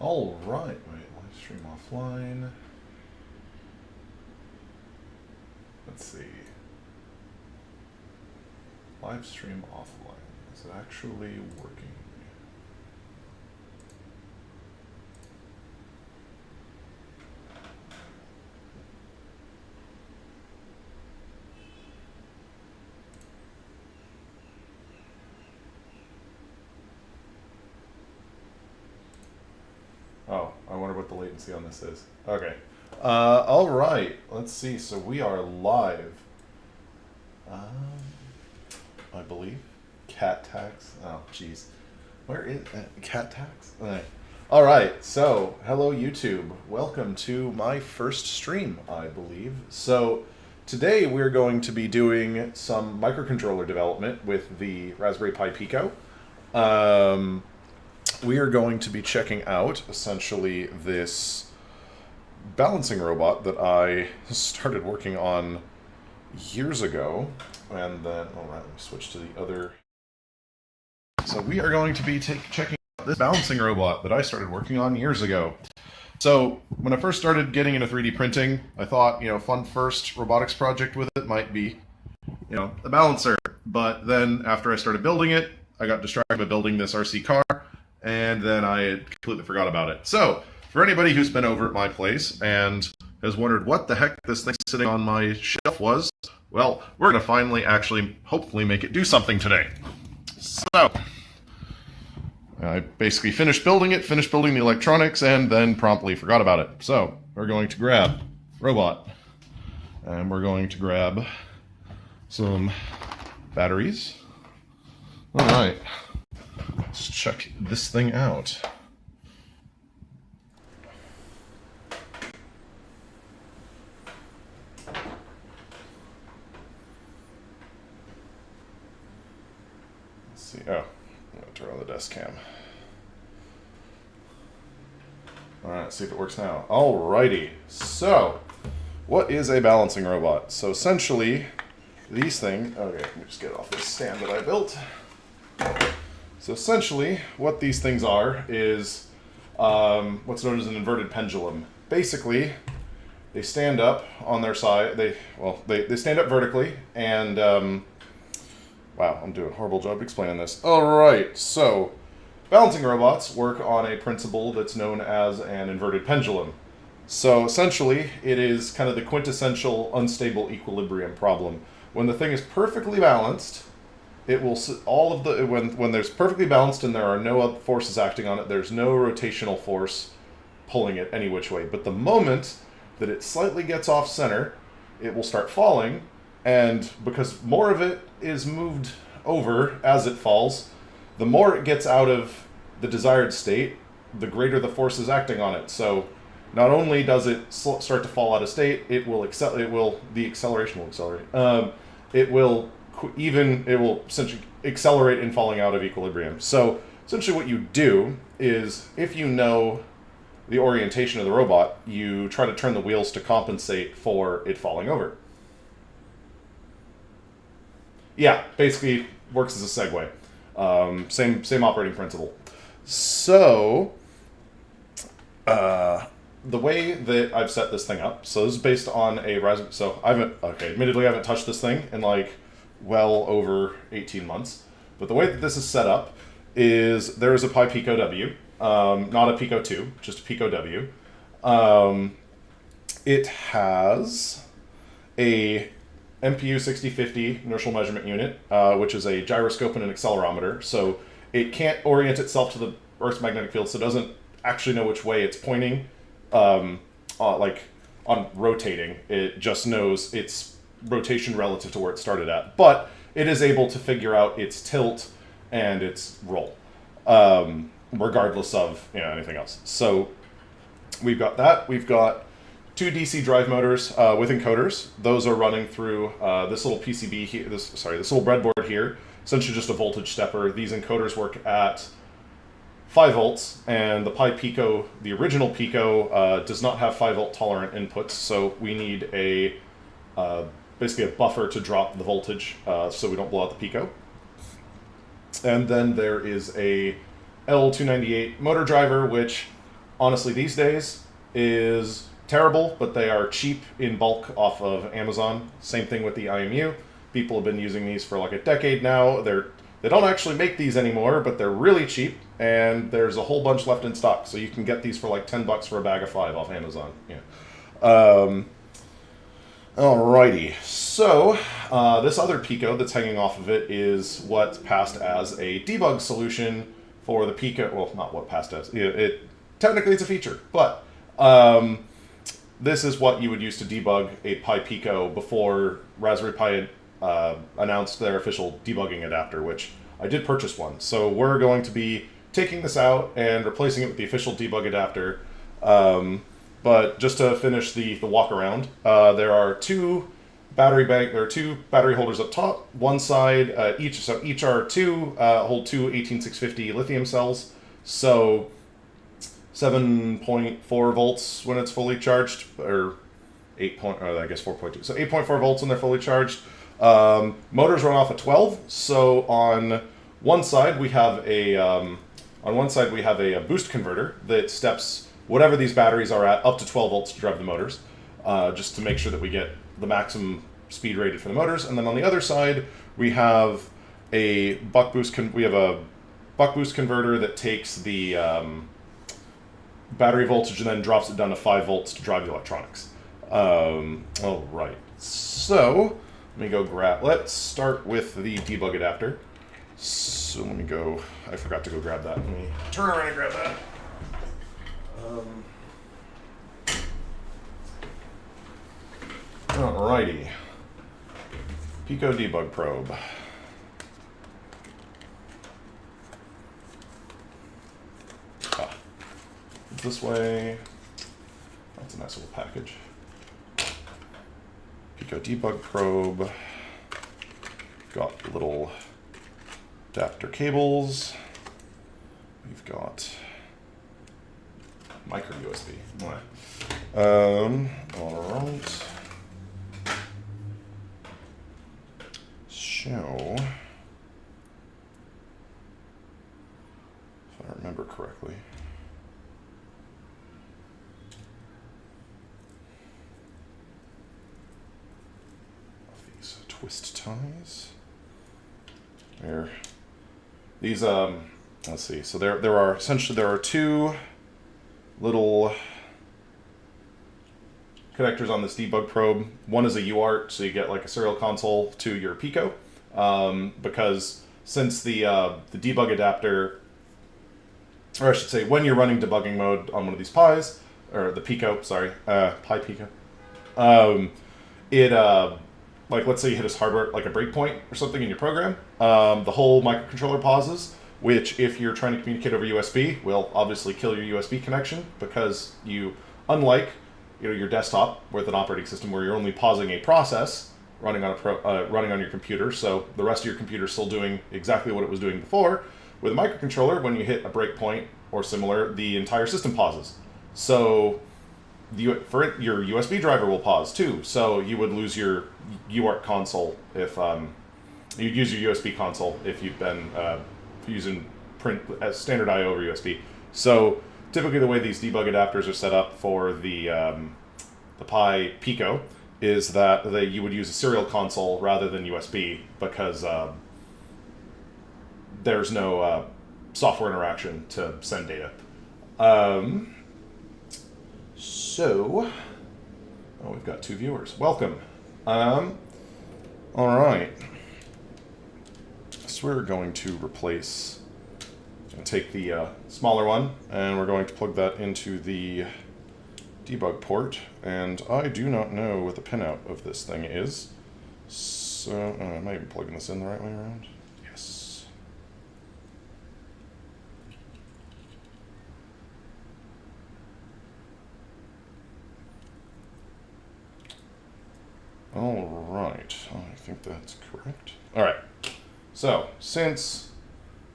All right, wait, live stream offline. Let's see. Live stream offline. Is it actually working? Oh, I wonder what the latency on this is. Okay. All right. Let's see. So we are live. I believe. Cat tax. Oh, jeez. Where is cat tax? Okay. All right. So, hello YouTube. Welcome to my first stream, I believe. So, today we're going to be doing some microcontroller development with the Raspberry Pi Pico. We are going to be checking out, essentially, this balancing robot that I started working on years ago. And then, all right, let me switch to the other. So we are going to be checking out this balancing robot that I started working on years ago. So when I first started getting into 3D printing, I thought, fun first robotics project with it might be, a balancer. But then after I started building it, I got distracted by building this RC car, and then I completely forgot about it. So, for anybody who's been over at my place and has wondered what the heck this thing sitting on my shelf was, well, we're going to finally actually, hopefully, make it do something today. So, I basically finished building it, finished building the electronics, and then promptly forgot about it. So, we're going to grab robot, and we're going to grab some batteries. All right. Let's check this thing out. Let's see. Oh, I'm going to turn on the desk cam. Alright, let's see if it works now. Alrighty. So, what is a balancing robot? So essentially, these things... Okay, let me just get off this stand that I built. So essentially, what these things are is what's known as an inverted pendulum. Basically, they stand up on their side. They stand up vertically, and wow, I'm doing a horrible job explaining this. All right, so balancing robots work on a principle that's known as an inverted pendulum. So essentially, it is kind of the quintessential unstable equilibrium problem. When the thing is perfectly balanced, it will when there's perfectly balanced and there are no other forces acting on it, there's no rotational force pulling it any which way. But the moment that it slightly gets off center, it will start falling, and because more of it is moved over as it falls, the more it gets out of the desired state, the greater the force is acting on it. So not only does it start to fall out of state, the acceleration will accelerate. It will essentially accelerate in falling out of equilibrium. So essentially what you do is, if you know the orientation of the robot, you try to turn the wheels to compensate for it falling over. Yeah, basically works as a segue. Same operating principle. So the way that I've set this thing up, so this is based on a Raspberry. So admittedly I haven't touched this thing in well over 18 months. But the way that this is set up is there is a Pi Pico W, not a Pico 2, just a Pico W. It has a MPU 6050 inertial measurement unit, which is a gyroscope and an accelerometer. So it can't orient itself to the Earth's magnetic field, so it doesn't actually know which way it's pointing, on rotating. It just knows its rotation relative to where it started at, but it is able to figure out its tilt and its roll, regardless of anything else. So we've got that. We've got two DC drive motors with encoders. Those are running through this little PCB here. This little breadboard here. Essentially just a voltage stepper. These encoders work at 5 volts, and the Pi Pico, the original Pico, does not have 5 volt tolerant inputs, so we need basically a buffer to drop the voltage so we don't blow out the Pico. And then there is a L298 motor driver, which honestly, these days is terrible, but they are cheap in bulk off of Amazon. Same thing with the IMU. People have been using these for like a decade now. They don't actually make these anymore, but they're really cheap, and there's a whole bunch left in stock. So you can get these for like $10 for a bag of 5 off Amazon. Yeah. Alrighty. So this other Pico that's hanging off of it is what passed as a debug solution for the Pico. Well, not what passed as. Technically it's a feature, but this is what you would use to debug a Pi Pico before Raspberry Pi announced their official debugging adapter, which I did purchase one. So we're going to be taking this out and replacing it with the official debug adapter. But just to finish the walk around, there are two battery holders up top. One side each are hold two 18650 lithium cells. So 7.4 volts when it's fully charged, or 4.2. So 8.4 volts when they're fully charged. Motors run off at 12. So on one side we have a boost converter that steps whatever these batteries are at up to 12 volts to drive the motors, just to make sure that we get the maximum speed rated for the motors. And then on the other side we have a buck boost converter that takes the battery voltage and then drops it down to 5 volts to drive the electronics. All right, so let me go let's start with the debug adapter. So let me go, I forgot to go grab that. Let me turn around and grab that. Alrighty. Pico debug probe. This way. That's a nice little package. Pico debug probe. Got little adapter cables. We've got micro USB. All right. So, if I remember correctly, these twist ties. These let's see. So there are two little connectors on this debug probe. One is a UART, so you get like a serial console to your Pico. Because since the debug adapter, or I should say, when you're running debugging mode on one of these Pis, or the Pico, sorry, Pi Pico, like let's say you hit a hardware, like a breakpoint or something in your program, the whole microcontroller pauses, which if you're trying to communicate over USB, will obviously kill your USB connection, because unlike your desktop with an operating system where you're only pausing a process running on your computer, so the rest of your computer is still doing exactly what it was doing before. With a microcontroller, when you hit a breakpoint or similar, the entire system pauses. So your USB driver will pause too. So you would lose your UART console if you'd use your USB console if you've been using print as standard I/O over USB. So typically, the way these debug adapters are set up for the Pi Pico is that you would use a serial console rather than USB, because there's no software interaction to send data. We've got 2 viewers. Welcome. All right. So we're going to take the smaller one, and we're going to plug that into the debug port, and I do not know what the pinout of this thing is, so am I even plugging this in the right way around? Yes. All right, I think that's correct. All right, so since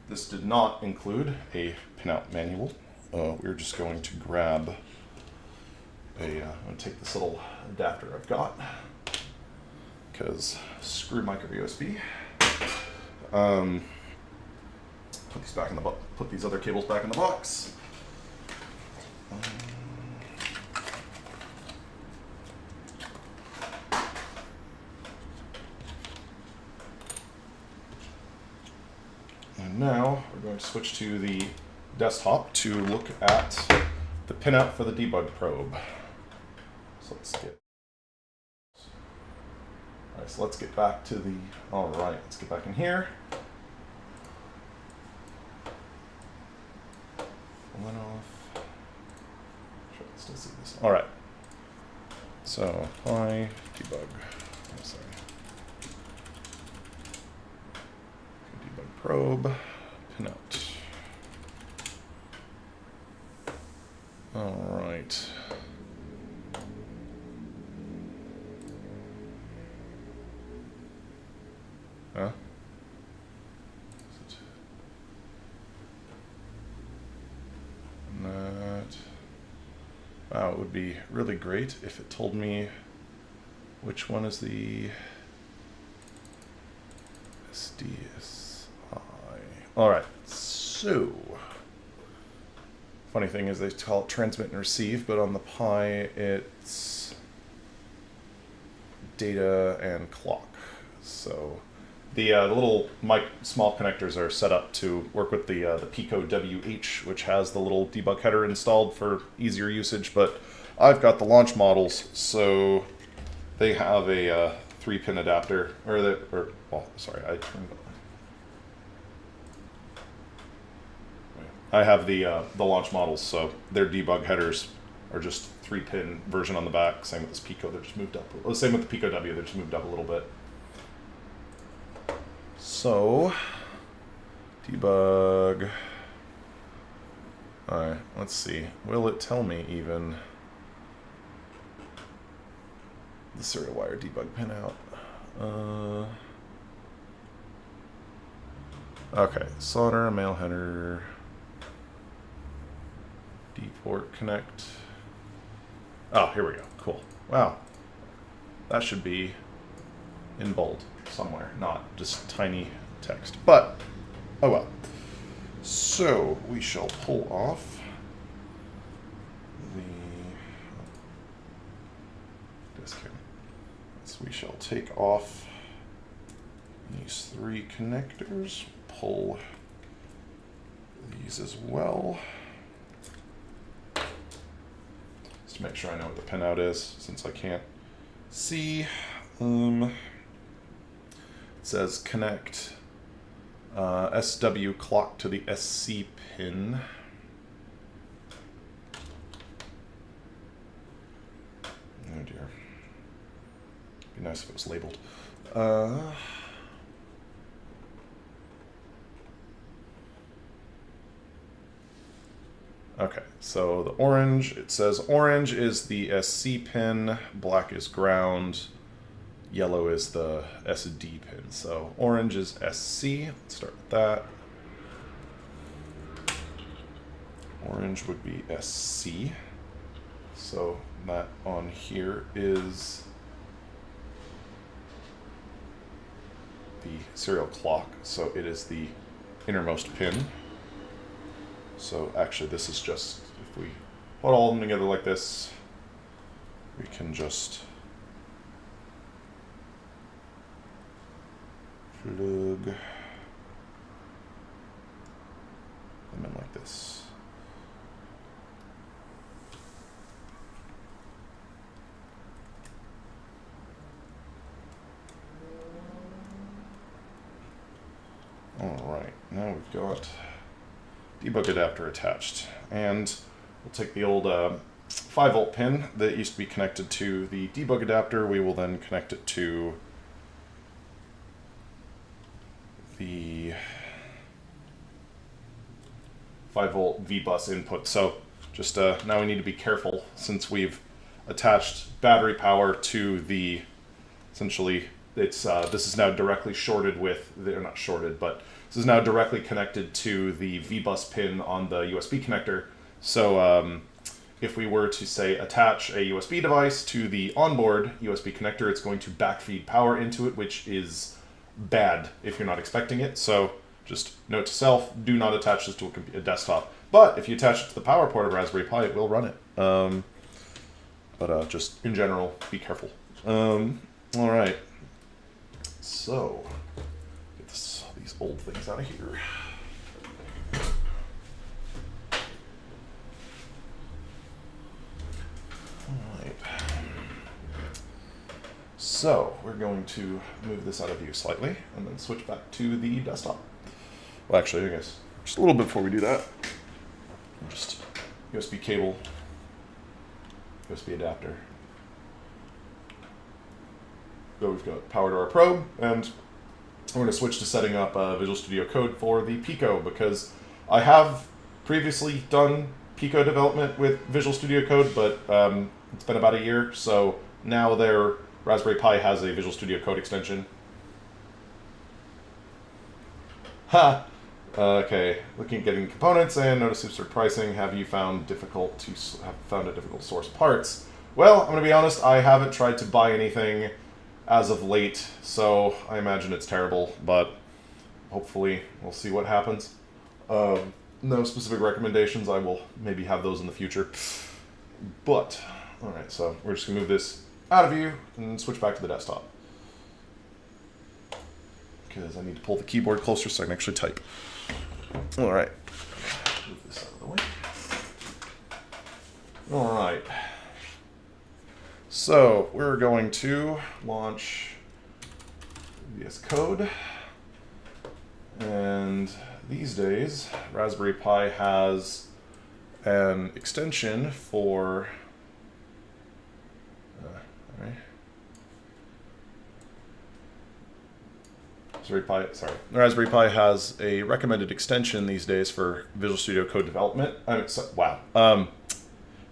this did not include a pinout manual, we're just going to grab I'm going to take this little adapter I've got, because screw micro USB. Put these other cables back in the box. And now we're going to switch to the desktop to look at the pinout for the debug probe. So let's get. All right, so let's get back to the. All right, let's get back in here. Pull that off. Sure, let's still see this. All right. So hi debug. Oh, sorry. Debug probe. Pinout. All right. Huh? Is it not? Wow, it would be really great if it told me which one is the SDSI. All right, so funny thing is they call it transmit and receive, but on the Pi it's data and clock. So the little small connectors are set up to work with the Pico W, which has the little debug header installed for easier usage. But I've got the launch models, so they have a 3-pin adapter, I have the launch models, so their debug headers are just 3-pin version on the back. Same with this Pico, they're just moved up. Well, same with the Pico W, they're just moved up a little bit. So, debug. All right, let's see. Will it tell me even the serial wire debug pinout? Okay, solder, mail header, D-port connect. Oh, here we go. Cool. Wow. That should be in bold somewhere, not just tiny text. But, oh well. So, we shall pull off the disk here. So we shall take off these 3 connectors, pull these as well. Just to make sure I know what the pinout is, since I can't see. It says connect SW clock to the SC pin. Oh dear. Be nice if it was labeled. Okay, so the orange, it says orange is the SC pin, black is ground, yellow is the SD pin. So orange is SC. Let's start with that. Orange would be SC. So that on here is the serial clock. So it is the innermost pin. So actually this is just, if we put all of them together like this, we can just plug them in like this. All right, now we've got debug adapter attached, and we'll take the old 5-volt pin that used to be connected to the debug adapter. We will then connect it to the 5-volt V-bus input. So just now we need to be careful, since we've attached battery power to the, essentially it's this is now directly shorted with, they're not shorted, but this is now directly connected to the V-bus pin on the USB connector. So if we were to, say, attach a USB device to the onboard USB connector, it's going to backfeed power into it, which is bad if you're not expecting it. So just note to self, do not attach this to a desktop. But if you attach it to the power port of Raspberry Pi, it will run it. But just in general, be careful. All right. So, get these old things out of here. So we're going to move this out of view slightly and then switch back to the desktop. Well, actually, I guess just a little bit before we do that, just USB cable, USB adapter. So we've got power to our probe, and I'm going to switch to setting up Visual Studio Code for the Pico, because I have previously done Pico development with Visual Studio Code, but it's been about a year, so now their Raspberry Pi has a Visual Studio Code extension. Ha! Okay, looking at getting components and notice absurd pricing. Have you found it difficult to source parts? Well, I'm going to be honest, I haven't tried to buy anything as of late, so I imagine it's terrible, but hopefully we'll see what happens. No specific recommendations. I will maybe have those in the future. But, alright, so we're just going to move this out of view and switch back to the desktop. Because I need to pull the keyboard closer so I can actually type. Alright. Move this out of the way. Alright. So, we're going to launch VS Code. And these days, Raspberry Pi has an extension for Raspberry Pi has a recommended extension these days for Visual Studio Code development.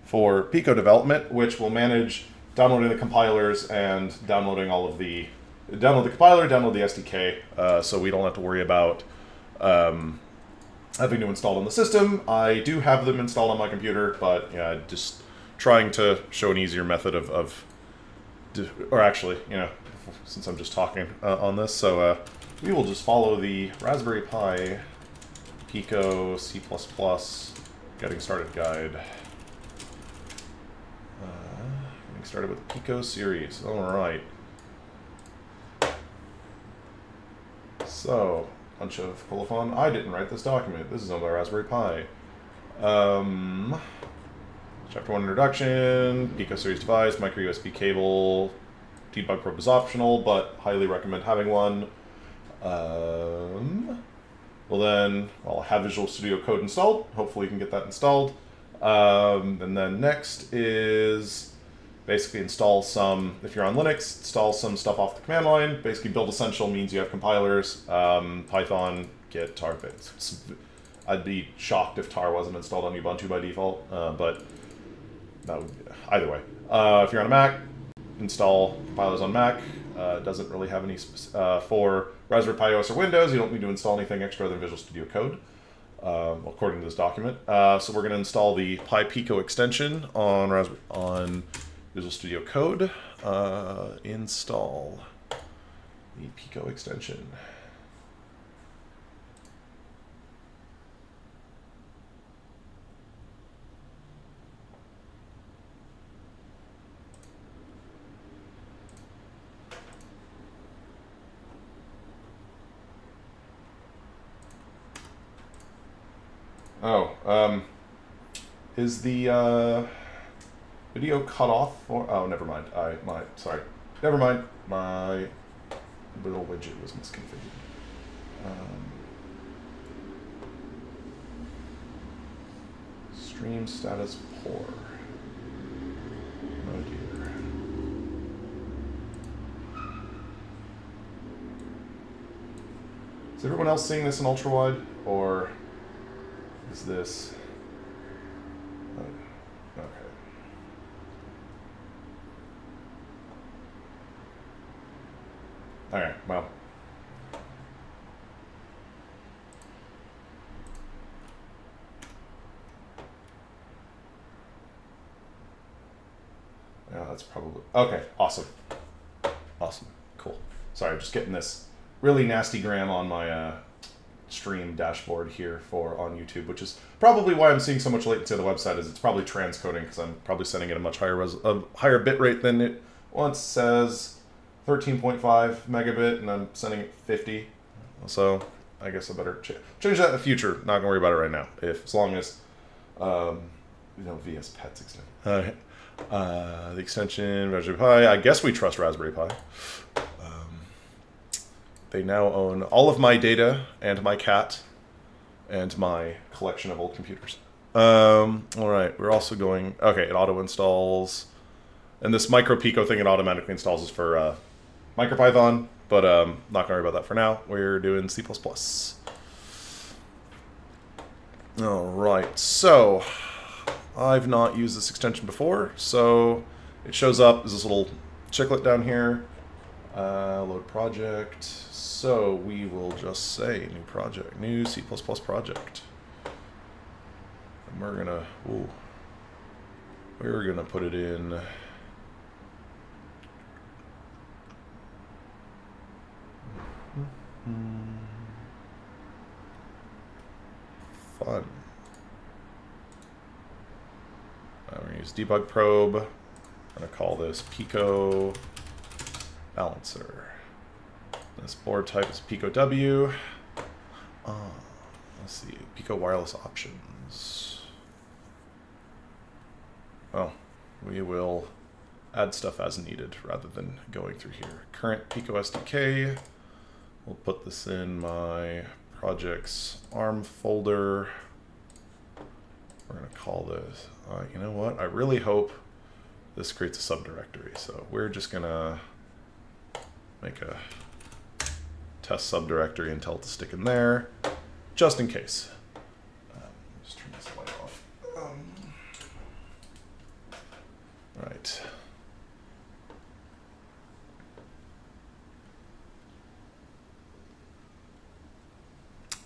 For Pico development, which will manage downloading the compilers and download the compiler, download the SDK, so we don't have to worry about having to install on the system. I do have them installed on my computer, but yeah, just trying to show an easier method or actually, since I'm just talking on this, so we will just follow the Raspberry Pi Pico C++ Getting Started Guide. Getting started with the Pico series. Alright. So, bunch of colophon. I didn't write this document. This is on my Raspberry Pi. Chapter 1 Introduction, Pico series device, micro USB cable, debug probe is optional, but highly recommend having one. I'll have Visual Studio Code installed. Hopefully you can get that installed. And then next is basically install some, if you're on Linux, install some stuff off the command line. Basically build essential means you have compilers, Python, Git, tar. I'd be shocked if tar wasn't installed on Ubuntu by default, but that would, either way. If you're on a Mac, install compilers on Mac. It doesn't really have any for Raspberry Pi OS or Windows. You don't need to install anything extra than Visual Studio Code, according to this document. So we're going to install the Pi Pico extension on Visual Studio Code. Install the Pico extension. Is the video cut off? Oh, never mind. Sorry. Never mind. My little widget was misconfigured. Stream status poor. Oh dear. Is everyone else seeing this in ultra wide, or is this? Okay. Okay, well. Yeah, that's probably... Okay, awesome. Awesome, cool. Sorry, just getting this really nasty gram on my stream dashboard here on YouTube, which is probably why I'm seeing so much latency on the website. Is it's probably transcoding because I'm probably sending it a much higher bit rate than it once says 13.5 megabit, and I'm sending it 50. So I guess I better change that in the future. Not gonna worry about it right now. As long as VS Pets extend. The extension Raspberry Pi. I guess we trust Raspberry Pi. They now own all of my data and my cat and my collection of old computers. All right, we're also going... Okay, it auto-installs. And this MicroPico thing it automatically installs is for MicroPython, but not going to worry about that for now. We're doing C++. All right, so I've not used this extension before, so it shows up as this little chiclet down here. Load project. So we will just say new project, new C++ project. And we're gonna put it in fun. We're gonna use debug probe. I'm gonna call this Pico Balancer. This board type is Pico W. Let's see, Pico wireless options. Oh, we will add stuff as needed rather than going through here. Current Pico SDK. We'll put this in my projects ARM folder. We're gonna call this, you know what? I really hope this creates a subdirectory. So we're just gonna make a test subdirectory and tell it to stick in there, just in case. Just turn this light off. Right.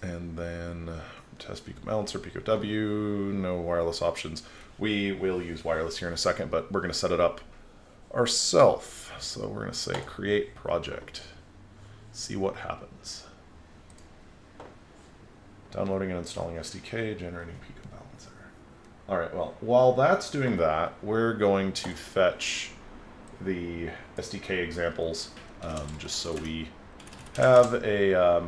And then test Pico Balancer, Pico W, no wireless options. We will use wireless here in a second, but we're going to set it up ourselves. So we're going to say create project. See what happens. Downloading and installing SDK, generating Pico Balancer. All right, well, while that's doing that, we're going to fetch the SDK examples just so we have a,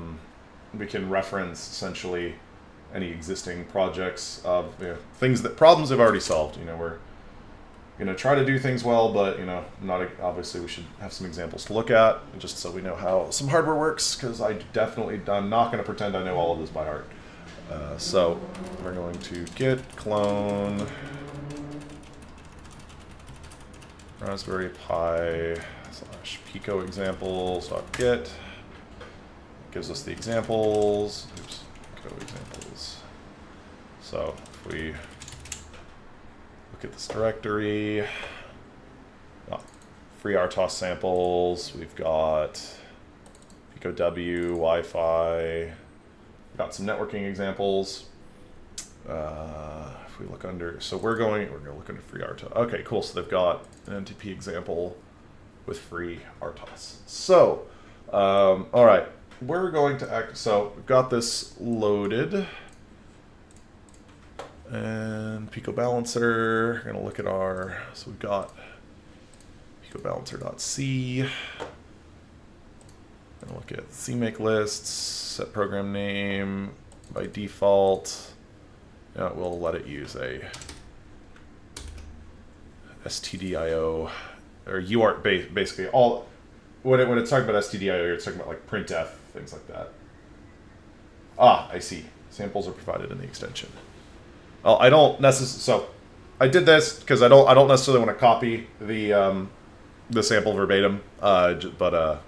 we can reference essentially any existing projects of things that problems they've already solved. We're going to try to do things well, but not obviously we should have some examples to look at just so we know how some hardware works, because I'm not going to pretend I know all of this by heart. So we're going to git clone Raspberry Pi / Pico examples.git. Gives us the examples. Oops, Pico examples. So if we look at this directory, FreeRTOS samples, we've got Pico W, Wi-Fi, we've got some networking examples. If we look under, so we're going to look under FreeRTOS. Okay, cool. So they've got an NTP example with FreeRTOS. So, all right, we're going to so we've got this loaded. And Pico Balancer, we're going to look at so we've got Pico Balancer.c. Going to look at CMake lists, set program name by default. We'll let it use a stdio or UART basically all when it's talking about stdio, it's talking about like printf, things like that. I see. Samples are provided in the extension. Well, I don't necessarily. So, I did this because I don't necessarily want to copy the sample verbatim. But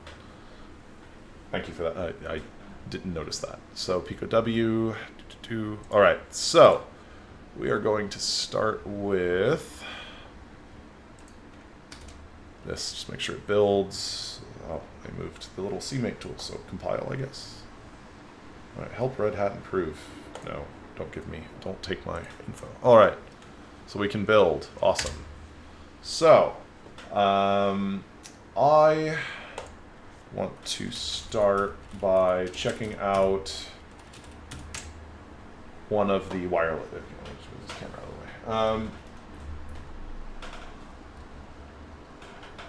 thank you for that. I didn't notice that. So Pico W. All right. So we are going to start with this. Just make sure it builds. Oh, I moved the little CMake tool. So compile, I guess. All right. Help Red Hat improve. No. Don't take my info. All right, so we can build. Awesome. So, I want to start by checking out one of the wireless. Okay, let me just move this camera out of the way.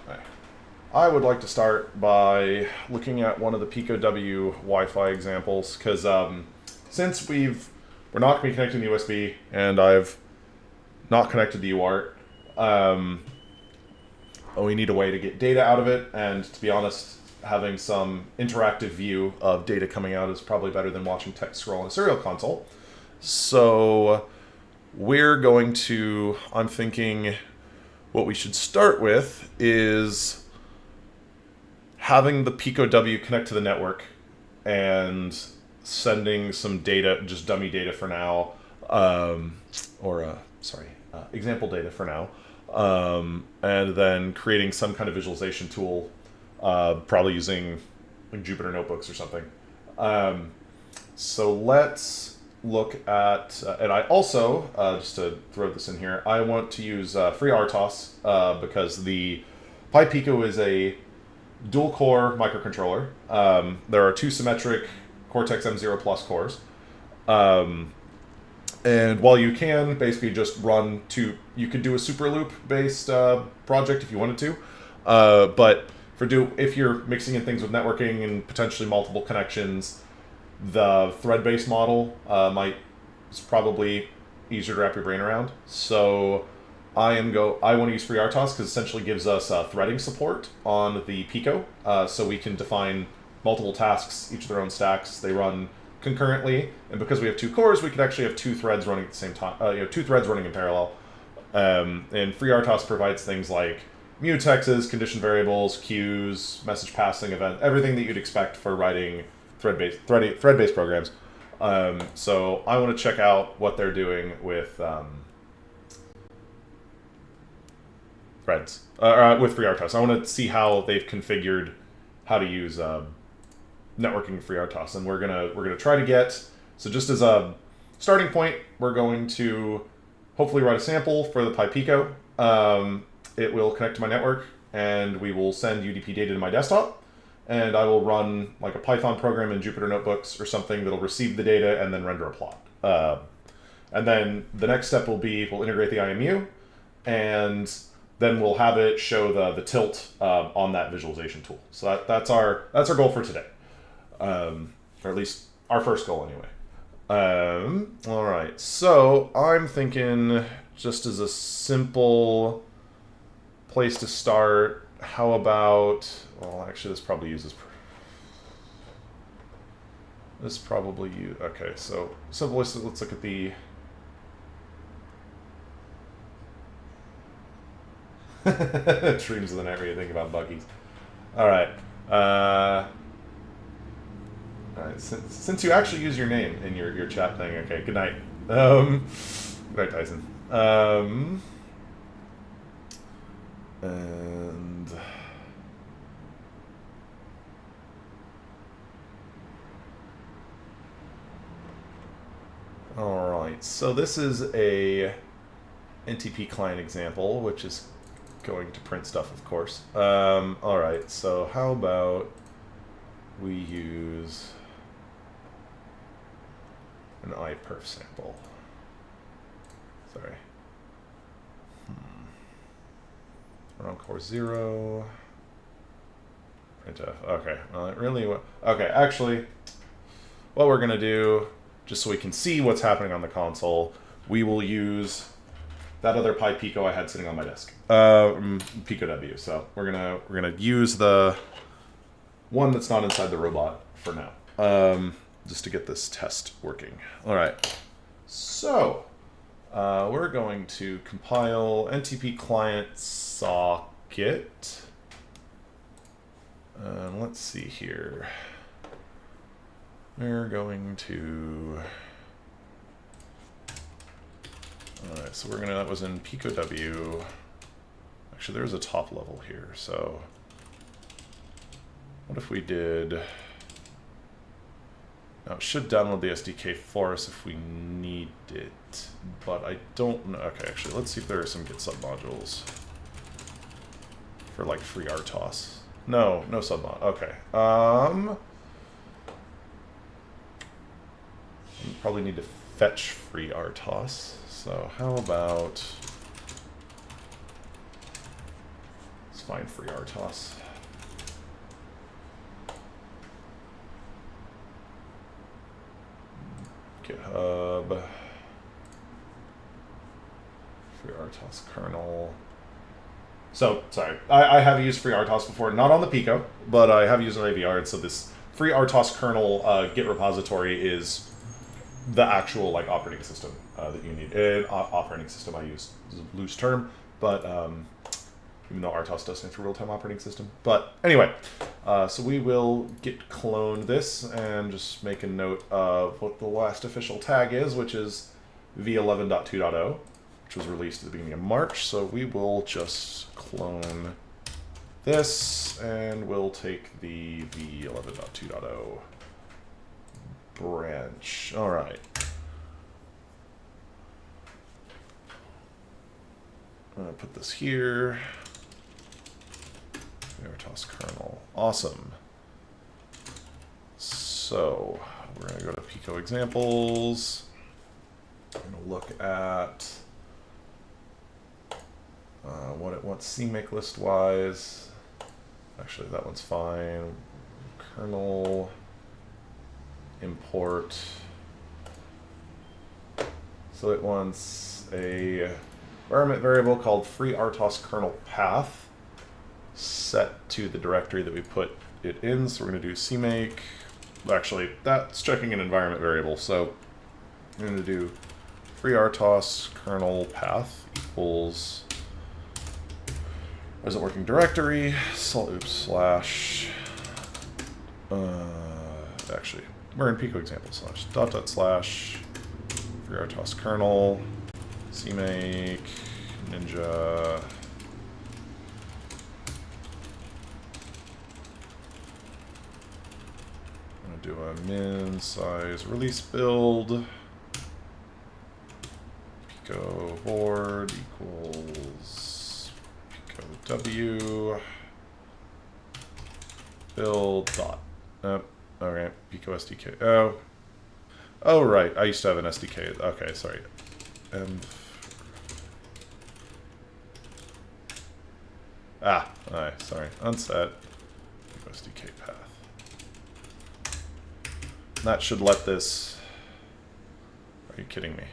Okay. I would like to start by looking at one of the Pico W Wi-Fi examples, because since we're not going to be connecting to USB, and I've not connected to UART, we need a way to get data out of it, and to be honest, having some interactive view of data coming out is probably better than watching text scroll on a serial console. So I'm thinking what we should start with is having the Pico W connect to the network and sending some data, just dummy data for now, example data for now, and then creating some kind of visualization tool, probably using like Jupyter Notebooks or something. So let's look at, and I also, just to throw this in here, I want to use FreeRTOS because the Pico is a dual-core microcontroller. There are two symmetric Cortex M0 Plus cores. And while you can basically just run you could do a Superloop-based project if you wanted to, but if you're mixing in things with networking and potentially multiple connections, the thread-based model is probably easier to wrap your brain around. So I want to use FreeRTOS because it essentially gives us threading support on the Pico, so we can define multiple tasks, each of their own stacks. They run concurrently, and because we have two cores, we could actually have two threads running at the same time. Two threads running in parallel. And FreeRTOS provides things like mutexes, condition variables, queues, message passing, event, everything that you'd expect for writing thread-based programs. So I want to check out what they're doing with threads, with FreeRTOS. I want to see how they've configured how to use networking FreeRTOS, and we're gonna try to get, so just as a starting point, we're going to hopefully write a sample for the Pico. It will connect to my network, and we will send UDP data to my desktop, and I will run like a Python program in Jupyter Notebooks or something that'll receive the data and then render a plot. And then the next step will be we'll integrate the IMU, and then we'll have it show the tilt on that visualization tool. So that's our goal for today. Or at least our first goal anyway. All right, so I'm thinking just as a simple place to start, how about, well, actually this probably, okay, so simple, let's look at the, dreams of the night where you think about buggies. All right. All right, since you actually use your name in your chat thing, okay, good night. Good night, Tyson. And all right, so this is a NTP client example, which is going to print stuff, of course. All right, so how about we use an iPerf sample. Sorry. We're on core 0. Printf. Okay. Well, it really. Okay. Actually, what we're gonna do, just so we can see what's happening on the console, we will use that other Pico I had sitting on my desk. Pico W. So we're gonna use the one that's not inside the robot for now. Just to get this test working. All right, so we're going to compile NTP client socket. Let's see here. We're going to, all right, so that was in Pico W. Actually, there's a top level here, so what if we did, now it should download the SDK for us if we need it, but I don't know. Okay, actually, let's see if there are some Git submodules for like FreeRTOS. No submod. Okay. Probably need to fetch FreeRTOS. So how about, let's find FreeRTOS. GitHub, FreeRTOS kernel. So, sorry, I have used FreeRTOS before, not on the Pico, but I have used an AVR, and so this FreeRTOS kernel Git repository is the actual like operating system that you need. Operating system I use is a loose term, but even though RTOS does stand for real-time operating system. But anyway, so we will git clone this and just make a note of what the last official tag is, which is v11.2.0, which was released at the beginning of March. So we will just clone this, and we'll take the v11.2.0 branch. All right. I'm going to put this here. FreeRTOS kernel. Awesome. So we're going to go to Pico examples. I'm going to look at what it wants CMake list wise. Actually, that one's fine. Kernel import. So it wants a environment variable called FreeRTOS kernel path set to the directory that we put it in. So we're going to do CMake. Actually, that's checking an environment variable. So I'm going to do FreeRTOS kernel path equals present working directory slash actually we're in Pico example slash // FreeRTOS kernel CMake ninja I'm gonna do a min size release build Pico board equals Pico W build dot. Okay, Pico SDK. Oh, right. I used to have an SDK. Okay, sorry. Sorry. Unset Pico SDK path. That should let this. Are you kidding me?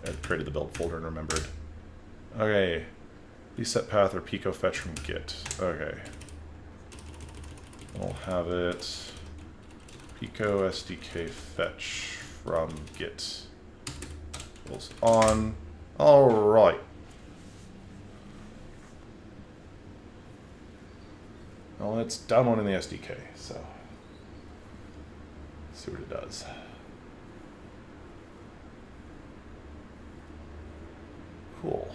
It created the build folder and remembered. Okay. Please set path or Pico fetch from Git. Okay. We'll have it Pico SDK fetch from Git. Equals on. Alright. Well, it's done one in the SDK, so let's see what it does. Cool.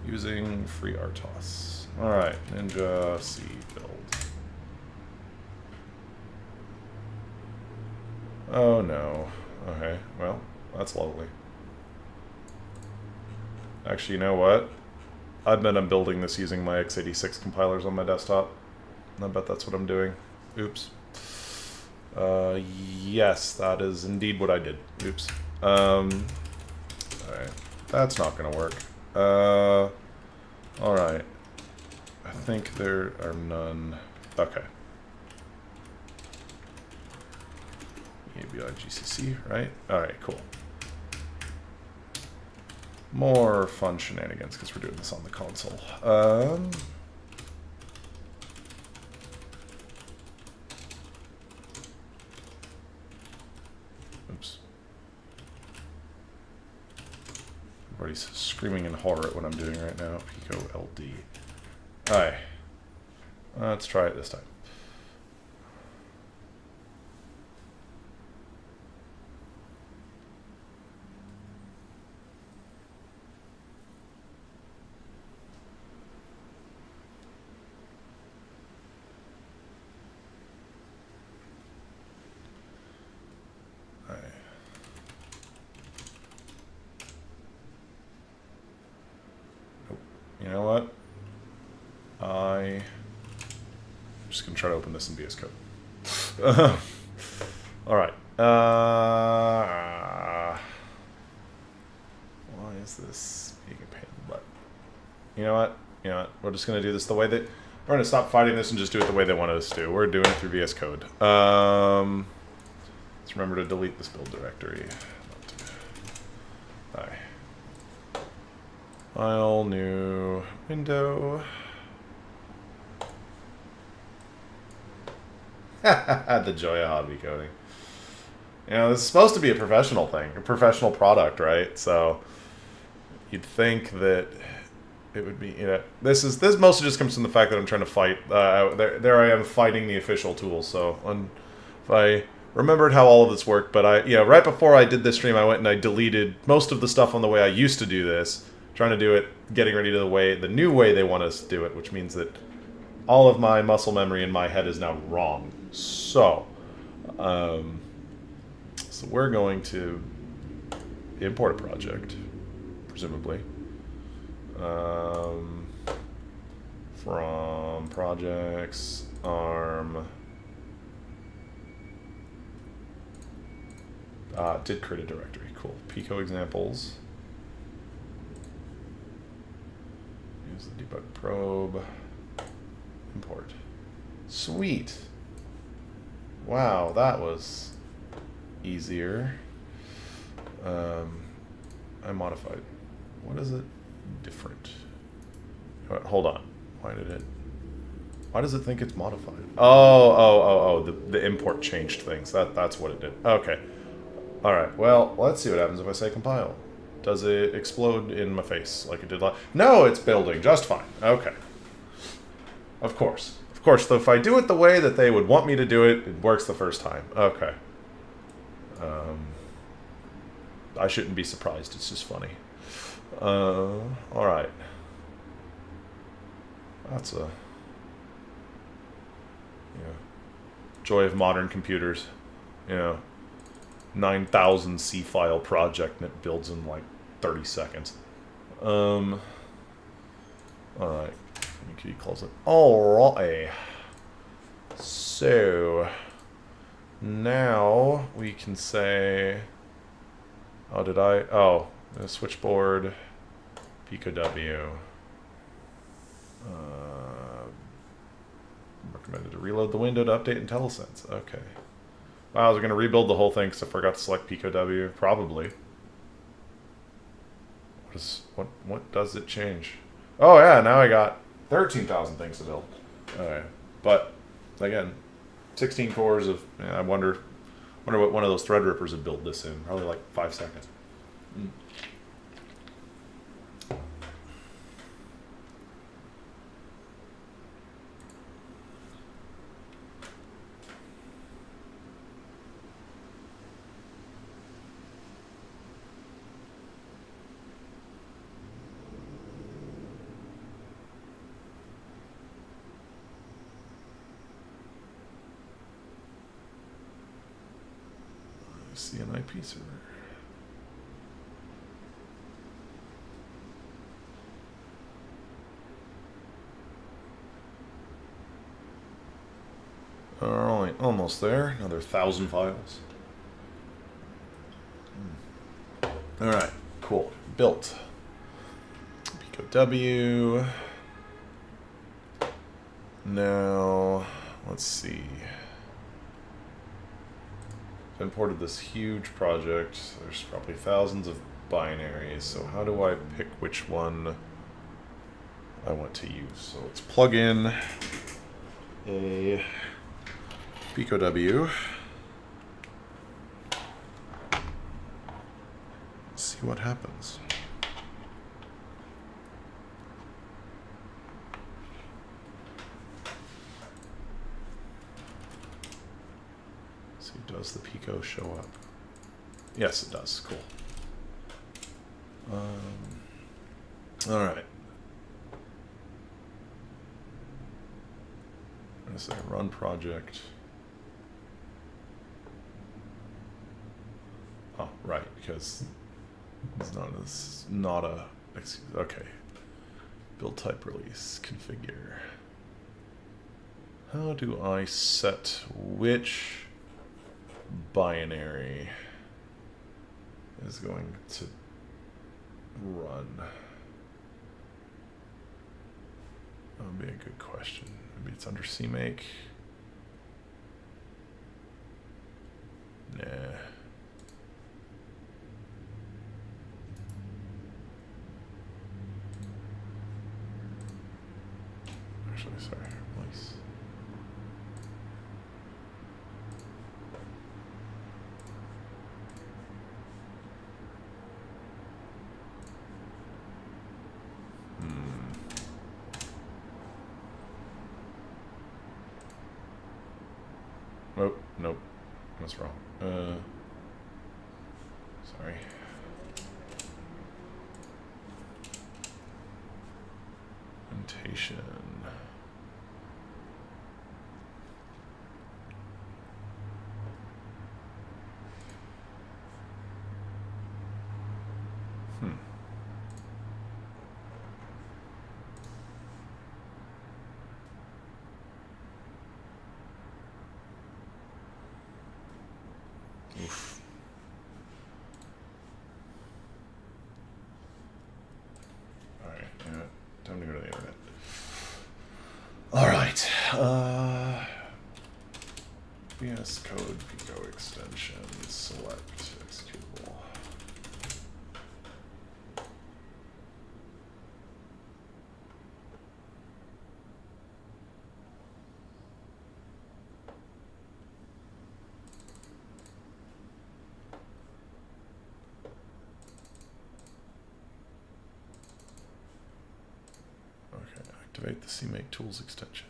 Using FreeRTOS. Alright, Ninja C build. Oh no. Okay, well, that's lovely. Actually, you know what? I admit I'm building this using my x86 compilers on my desktop. I bet that's what I'm doing. Oops. Yes, that is indeed what I did. Oops. Alright, that's not gonna work. Alright. I think there are none. Okay. ABI GCC, right? Alright, cool. More fun shenanigans because we're doing this on the console. Oops. Everybody's screaming in horror at what I'm doing right now. Pico LD. Alright. Let's try it this time. You know what? just going to try to open this in VS Code. All right. Why is this being a pain in the butt? You know what? We're just going to do this the way that... We're going to stop fighting this and just do it the way they wanted us to. We're doing it through VS Code. Let's remember to delete this build directory. Hi. File, new window. The joy of hobby coding. This is supposed to be a professional thing, a professional product, right? So you'd think that it would be, this mostly just comes from the fact that I'm trying to fight. There I am fighting the official tool. So if I remembered how all of this worked, but right before I did this stream, I went and I deleted most of the stuff on the way I used to do this, trying to do it, getting ready to the new way they want us to do it, which means that all of my muscle memory in my head is now wrong. So, so we're going to import a project, presumably, from projects, arm, did create a directory, cool, Pico examples, use the debug probe, import, sweet. Wow, that was easier. I modified. What is it different? Hold on. Why does it think it's modified? Oh, the import changed things. That's what it did. Okay. All right. Well, let's see what happens if I say compile. Does it explode in my face like it did last? No, it's building just fine. Okay. Of course. Though if I do it the way that they would want me to do it, it works the first time. Okay. I shouldn't be surprised. It's just funny. All right. That's a joy of modern computers. 9,000 C file project and it builds in like 30 seconds. All right. He calls it. Alright. So now we can say, the switchboard, Pico W. Recommended to reload the window to update IntelliSense. Okay. Wow, I was going to rebuild the whole thing because I forgot to select Pico W. Probably. What does it change? Oh yeah, now I got 13,000 things to build. Okay. But again, 16 cores of. I wonder what one of those Threadrippers would build this in. Probably like 5 seconds. See an IP server. Alright, almost there. Another 1,000 files. Alright, cool. Built. Pico W. Now, let's see. I've imported this huge project. There's probably thousands of binaries. So how do I pick which one I want to use? So let's plug in a Pico W. See what happens. Does the Pico show up? Yes, it does. Cool. All right. I'm going to say run project. Oh, right, because it's not a. Okay. Build type release configure. how do I set which binary is going to run? That would be a good question. Maybe it's under CMake. Nah. Actually, sorry, replace. Oh, nope. That's wrong. Sorry. Implementation. Oof. Alright, yeah, time to go to the internet. Alright, VS Code Pico extension, select executable. Activate the CMake Tools extension.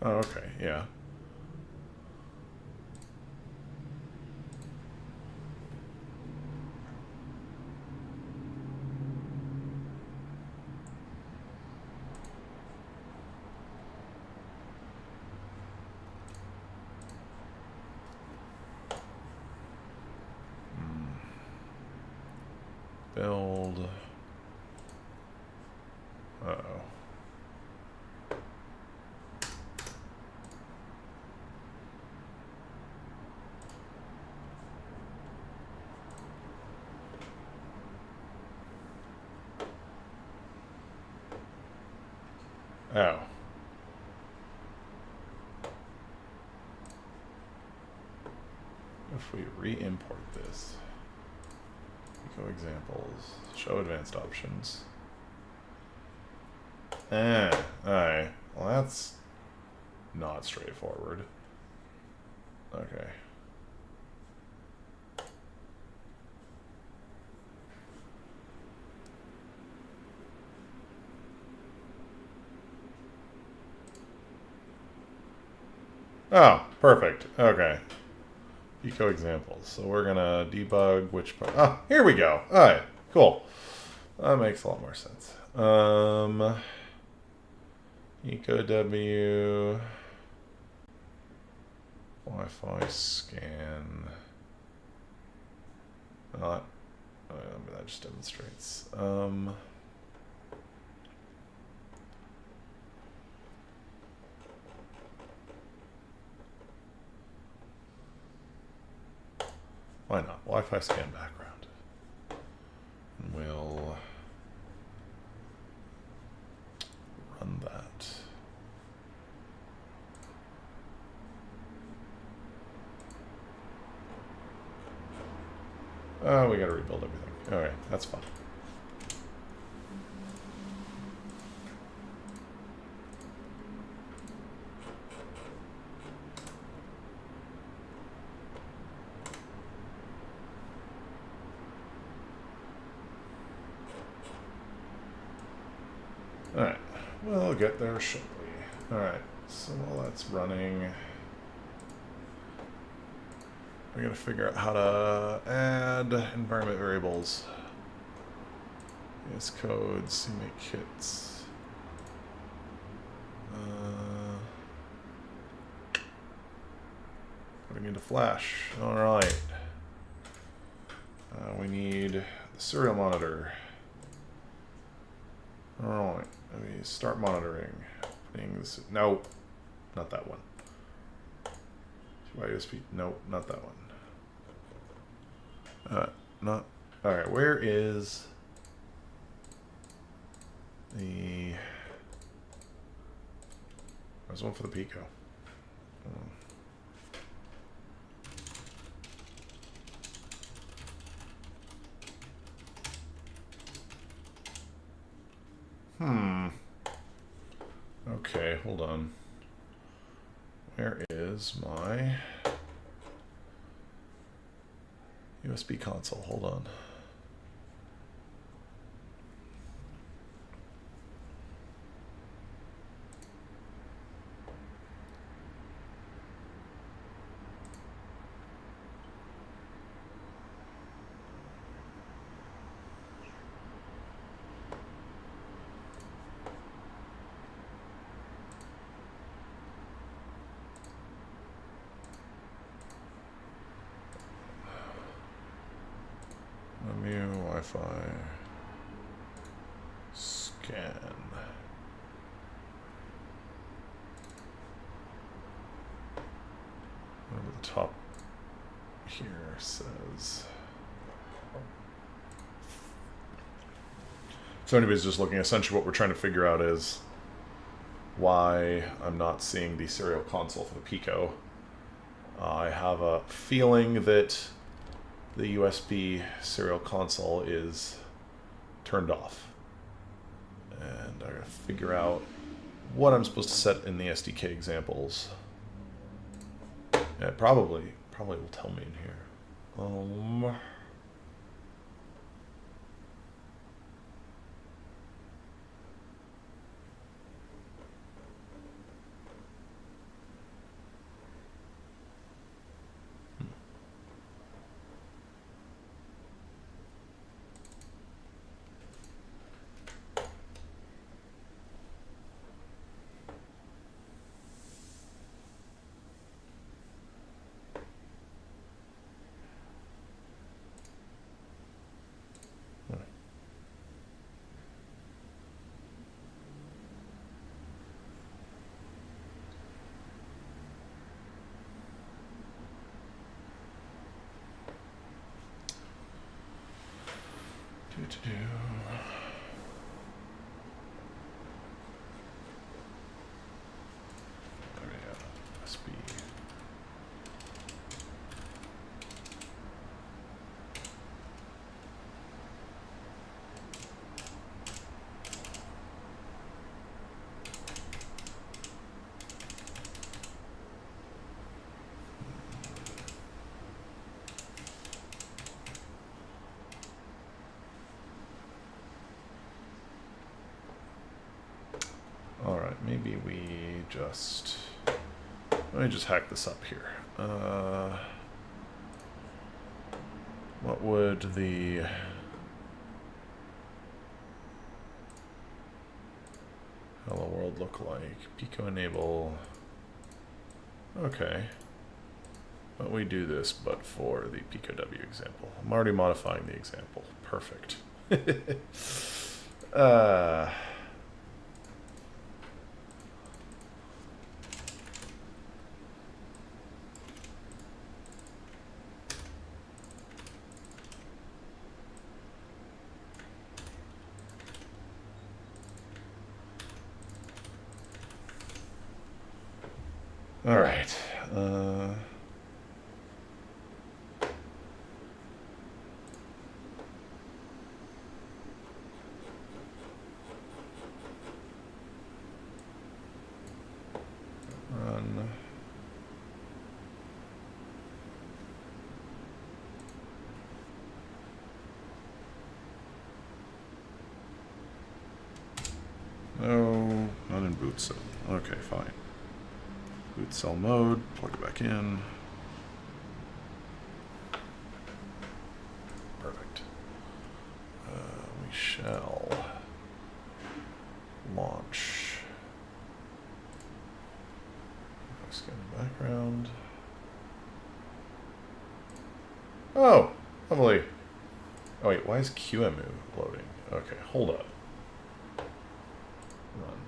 Oh, okay, yeah. Build. Uh-oh. Oh. If we re-import this, Pico examples, show advanced options. Alright. Well, that's not straightforward. Okay. Oh, perfect. Okay. Pico examples. So we're gonna debug which part. Oh, here we go. Alright, cool. That makes a lot more sense. Pico W. Wi-Fi scan. Not. That just demonstrates. Why not? Wi-Fi scan background. And we'll run that. Oh, we gotta rebuild everything. Alright, that's fine. Alright, we'll get there shortly. Alright, so while that's running, we gotta figure out how to add environment variables. VS Code, CMake kits. Putting into Flash. Alright. we need the serial monitor. Alright, let me start monitoring. This, no, not that one. USB, no, not that one. Not, alright, where is the, there's one for the Pico. Okay, hold on. Where is my USB console? Hold on. Wi-Fi scan. Whatever the top here says. So anyways, just looking, essentially what we're trying to figure out is why I'm not seeing the serial console for the Pico. I have a feeling that the USB serial console is turned off. And I gotta figure out what I'm supposed to set in the SDK examples. Yeah, it probably will tell me in here. Alright, maybe we just... Let me just hack this up here. What would the... Hello world look like? Pico enable... Okay. But we do this, but for the Pico W example. I'm already modifying the example. Perfect. All right. Run. No, not in boot cell. Okay, fine. Boot cell mode, plug it back in. Perfect. We shall launch. Scan the background. Oh, lovely. Oh wait, why is QEMU loading? Okay, hold up. Run.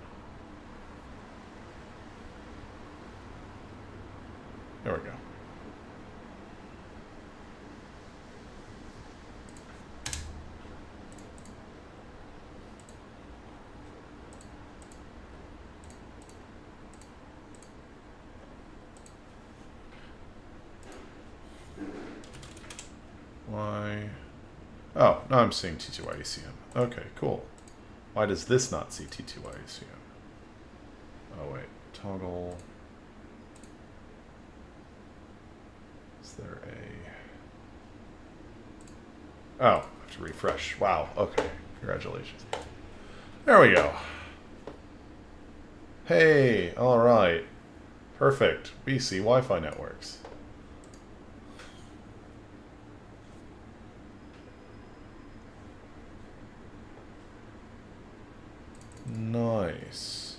There we go. Why? Oh, now I'm seeing T2IECM. Okay, cool. Why does this not see T2IECM? Oh wait, toggle. Is there a... Oh, I have to refresh. Wow, okay. Congratulations. There we go. Hey, alright. Perfect. We see Wi-Fi networks. Nice.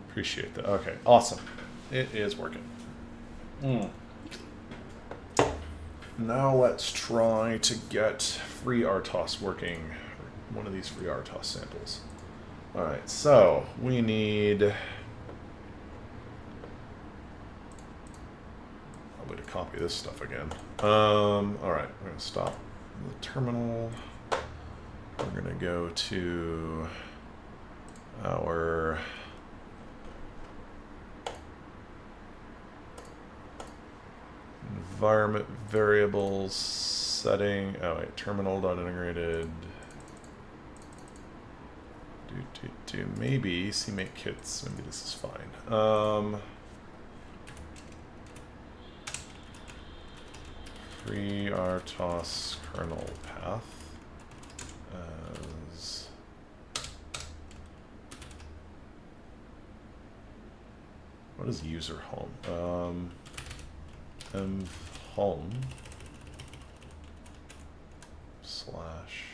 Appreciate that. Okay, awesome. It is working. Now let's try to get FreeRTOS working. One of these FreeRTOS samples. Alright, so we need... Probably to copy this stuff again. Alright, we're going to stop the terminal. We're going to go to our... environment variables setting. Oh wait, terminal.integrated. Maybe CMake kits. Maybe this is fine. FreeRTOS kernel path as what is user home? Home slash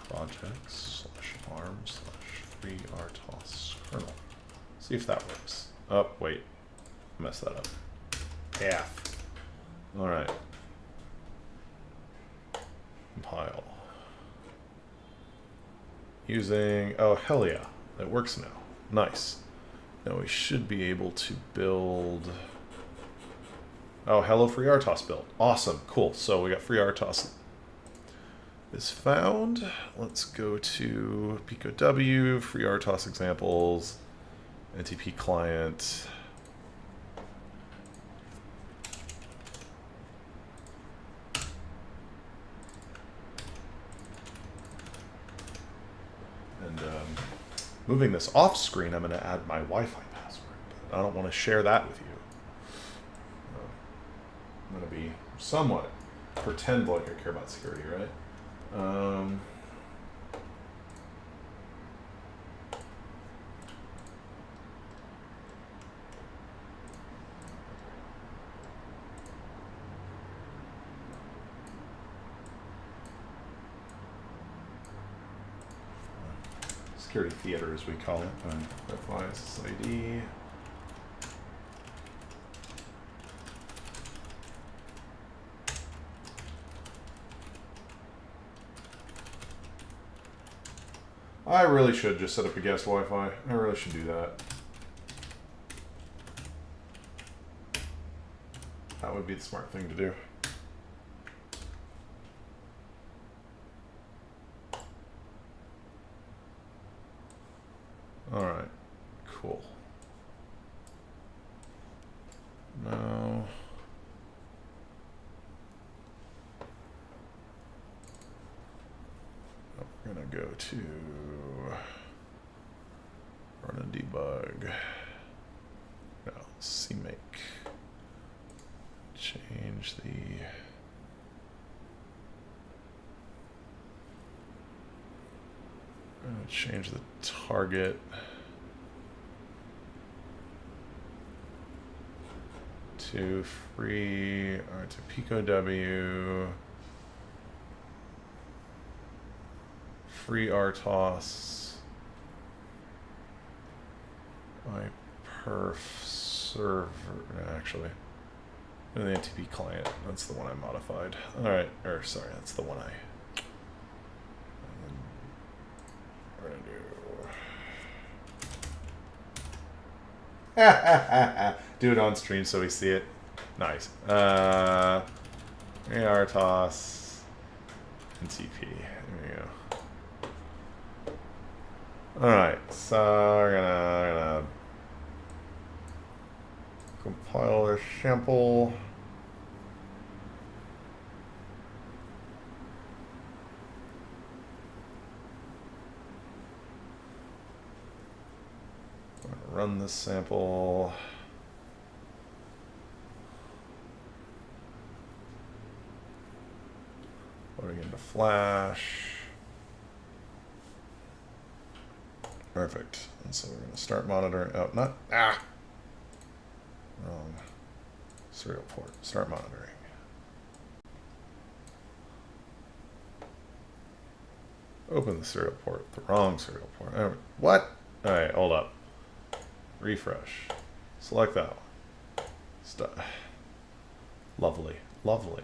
projects slash arm slash FreeRTOS kernel. See if that works. Oh, wait. Messed that up. Path. Alright. Compile. Using, oh, hell yeah. It works now. Nice. Now we should be able to build... Oh, hello FreeRTOS build. Awesome, cool. So we got FreeRTOS is found. Let's go to Pico W, FreeRTOS examples, NTP client. And moving this off screen, I'm going to add my Wi-Fi password. But I don't want to share that with you. I'm going to be somewhat pretend like I care about security, right? Security theater, as we call it. Wi-Fi SSID. I really should just set up a guest Wi-Fi. I really should do that. That would be the smart thing to do. Alright, cool. Now... we're going to go to run and debug. No, CMake. Change the... change the target to free, or to Pico W, FreeRTOS, my perf server, actually. And the NTP client, that's the one I modified. All right, or sorry, that's the one we're gonna do it on stream so we see it. Nice. FreeRTOS NTP. There we go. All right, so we're gonna compile this sample. Run this sample. Loading into Flash. Perfect. And so we're going to start monitoring. Oh, not. Ah! Wrong. Serial port. Start monitoring. Open the serial port. The wrong serial port. What? All right, hold up. Refresh. Select that one. Lovely. Lovely.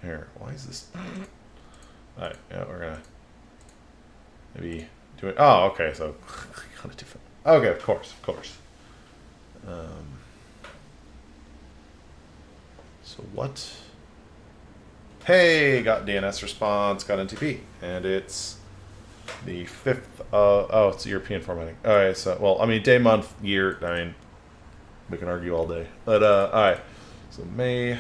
Here. Why is this? Alright, yeah, we're gonna maybe do it. Oh, okay, so on a different. Okay, of course. So what? Hey, got DNS response, got NTP, and it's the 5th. Oh, it's European formatting. All right, so well, I mean, day, month, year. I mean, we can argue all day, but all right. So May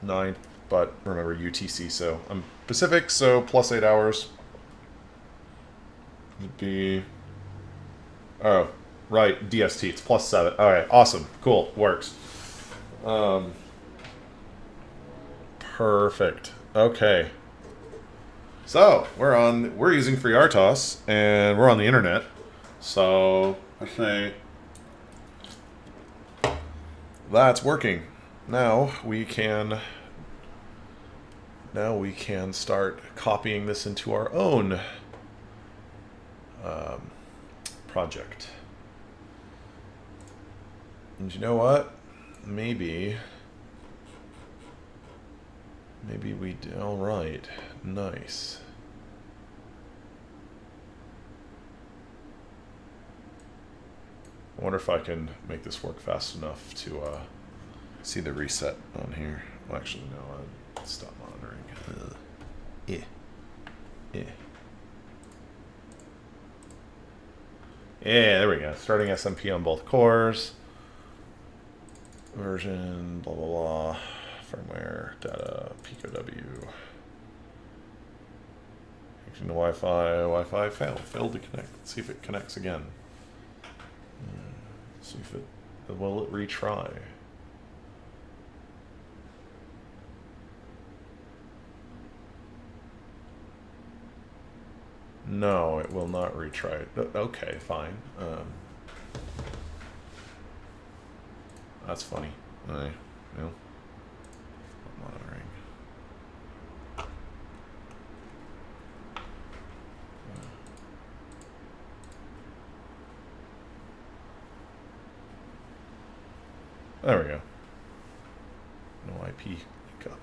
9th, but remember UTC, so I'm Pacific, so +8 hours. It'd be. Oh, right, DST. It's +7. All right, awesome, cool, works. Perfect. Okay. So we're using FreeRTOS and we're on the internet. So I say that's working. Now we can start copying this into our own project. And you know what? Maybe we do. All right. Nice. I wonder if I can make this work fast enough to see the reset on here. Well, actually, no. I'll stop monitoring. Yeah, there we go. Starting SMP on both cores. Version, blah, blah, blah. Firmware, data, Pico W. Connection to Wi-Fi. Wi-Fi failed to connect. Let's see if it connects again. See if will it retry. No, it will not retry it. Okay, fine. That's funny. All right, well, monitoring. There we go. No IP hiccup.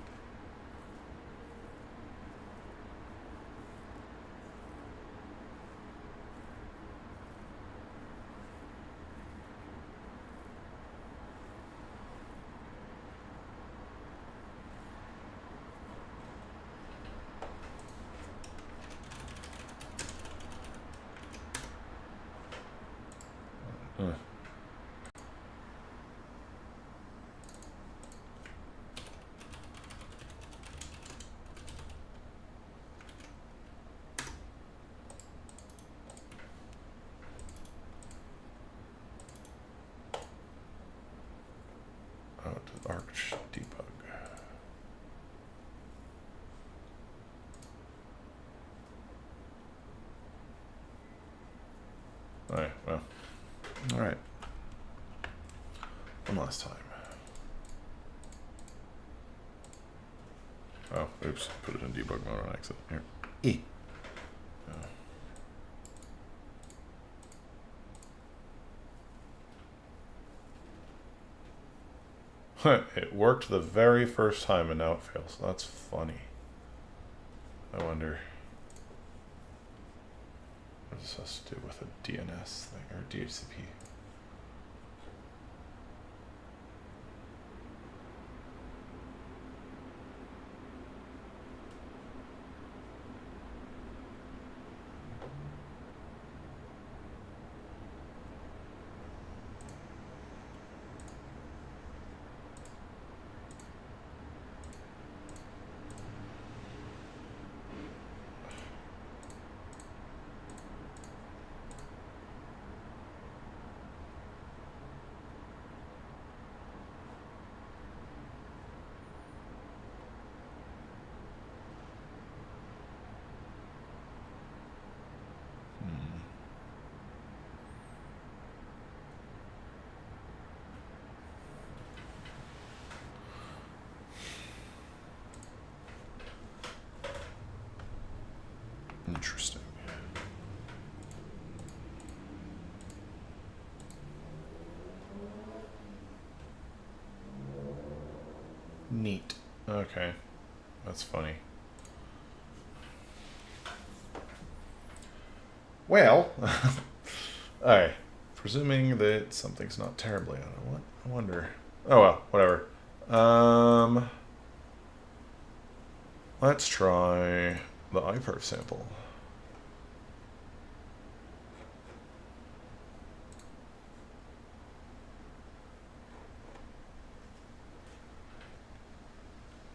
Arch debug. All right, well, all right. One last time. Oh, oops, put it in debug mode on accident. Here. E. It worked the very first time and now it fails. That's funny. I wonder what this has to do with a DNS thing or DHCP. Interesting. Neat. Okay. That's funny. Well, alright. Presuming that something's not terribly out of what? I wonder. Oh well, whatever. Let's try the iPerf sample.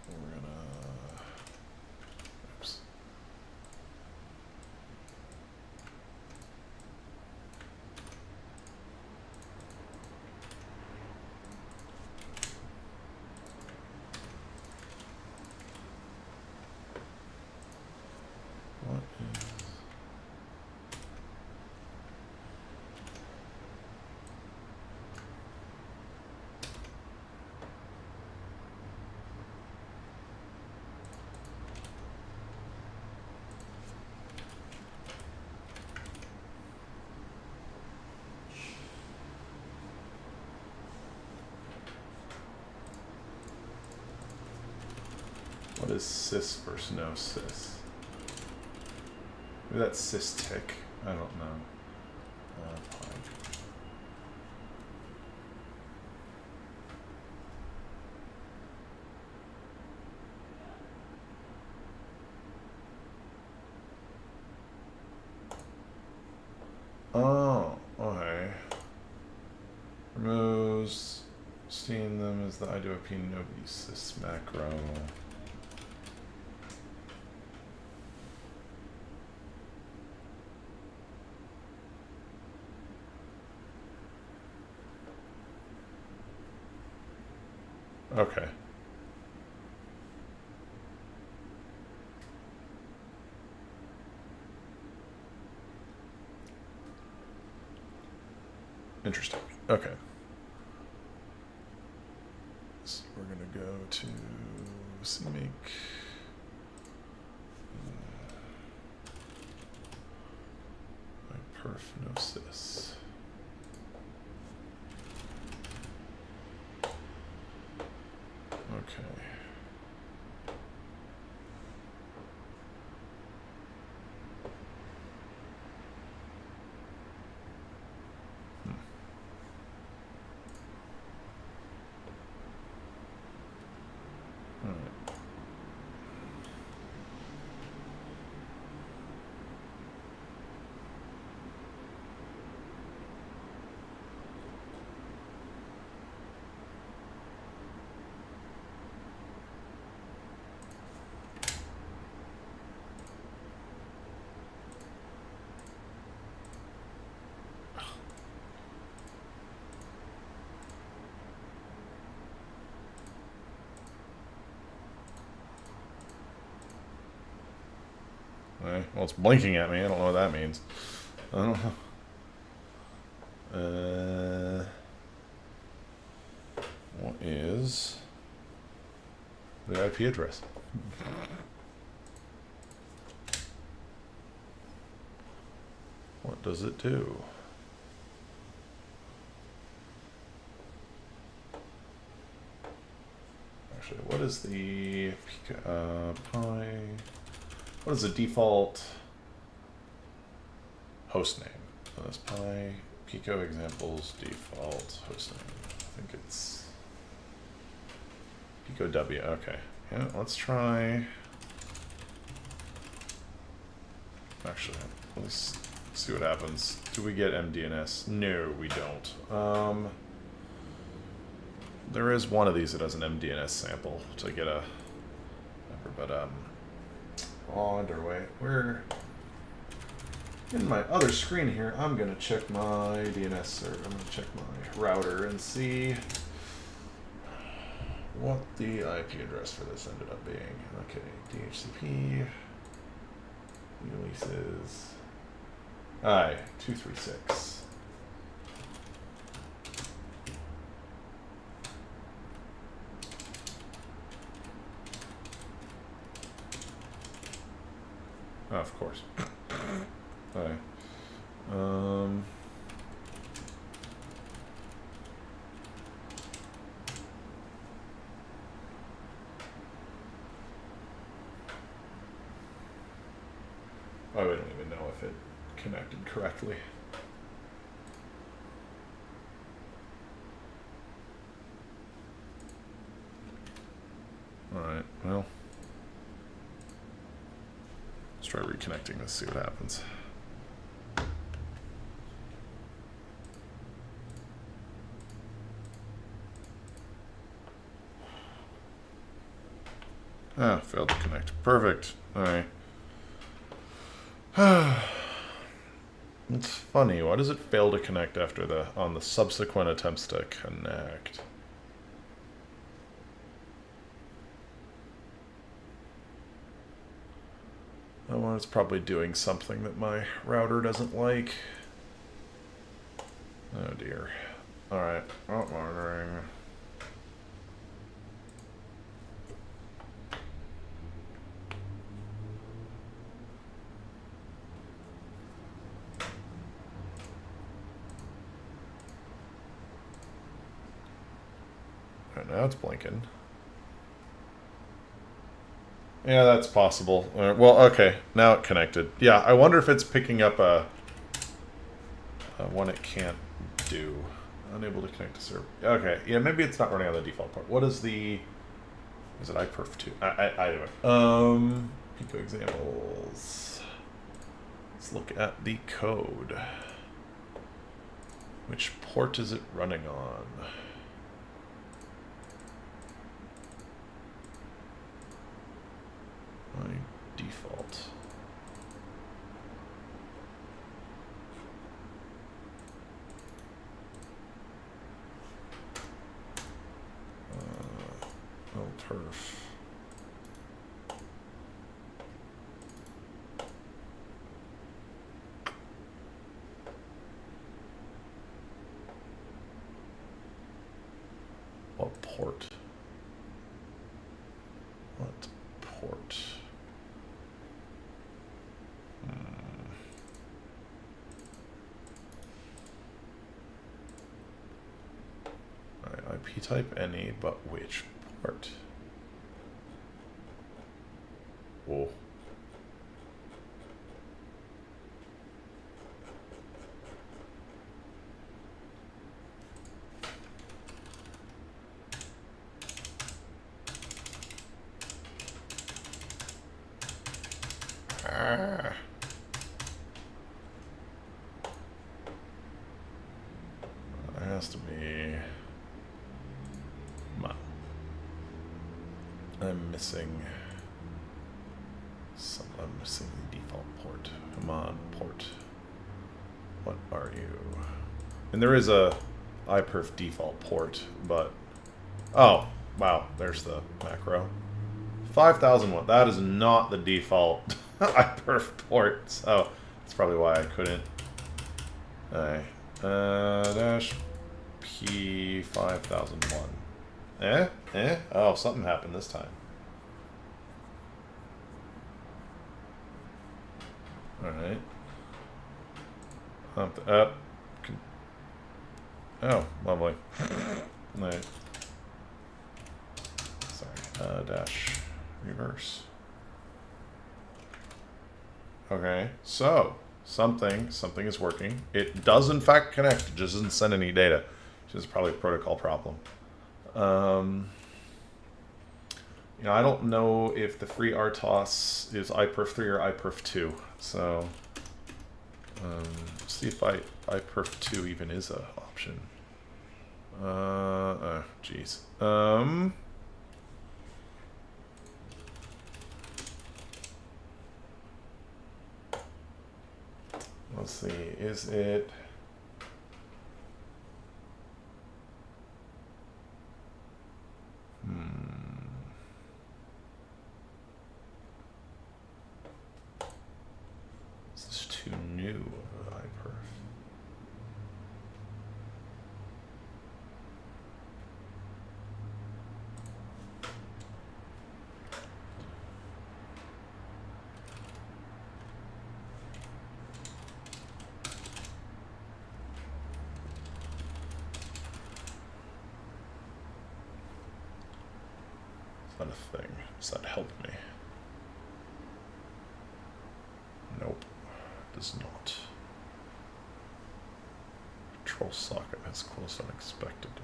We're gonna... Oops. What is... What is cis versus no cis? Maybe that's cystic. I don't know. Fine. Oh, okay. Removes steam them as the I2P nobody cis macro. Okay. Interesting. Okay. So we're going to go to CMake. Perf no cis. Okay. All right. Well, it's blinking at me. I don't know what that means. I don't know. What is the IP address? What does it do? Actually, what is the Pi? What is the default host name? So that's Pi Pico examples default host name. I think it's Pico W. Okay, yeah. Let's try. Actually, let's see what happens. Do we get MDNS? No, we don't. There is one of these that has an MDNS sample to get a number, but oh, underway. We're in my other screen here. I'm gonna check my DNS server. I'm gonna check my router and see what the IP address for this ended up being. Okay, DHCP releases I-236. Oh, of course. Okay. Oh, we don't even know if it connected correctly. All right, well. Let's try reconnecting this, see what happens. Ah, failed to connect. Perfect. Alright. It's funny, why does it fail to connect after on the subsequent attempts to connect? Oh, well, it's probably doing something that my router doesn't like. Oh dear. Alright, monitoring. Alright, now it's blinking. Yeah, that's possible. Well, okay, now it connected. Yeah, I wonder if it's picking up a one it can't do. Unable to connect to server. Okay, yeah, maybe it's not running on the default port. What is the? Is it iPerf 2? Either way. Pico examples. Let's look at the code. Which port is it running on? My default. Turf. What port? What port? Alright, IP type any, but which port? Oh. Ah. There has to be. Come on. I'm missing. I'm missing the default port. Come on, port. What are you? And there is a iPerf default port, but oh wow, there's the macro. 5001. That is not the default iPerf port, so that's probably why I couldn't. Alright. Dash P 5001. Oh, something happened this time. Alright. Up. Oh, lovely. Alright. Sorry. dash reverse. Okay, so something is working. It does in fact connect, it just doesn't send any data, which is probably a protocol problem. You know, I don't know if the FreeRTOS is iPerf3 or iPerf2, so see if iPerf2 even is an option. Geez. Let's see, is it... Is this too new of iPerf? Is that a thing? Does that help me? Nope, does not. Control socket has closed unexpectedly.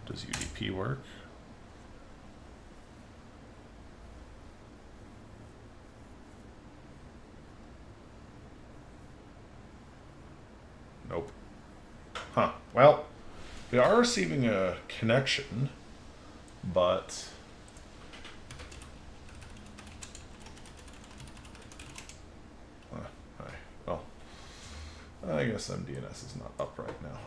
Does UDP work? Nope. Huh. Well, we are receiving a connection, but well, I guess MDNS is not up right now.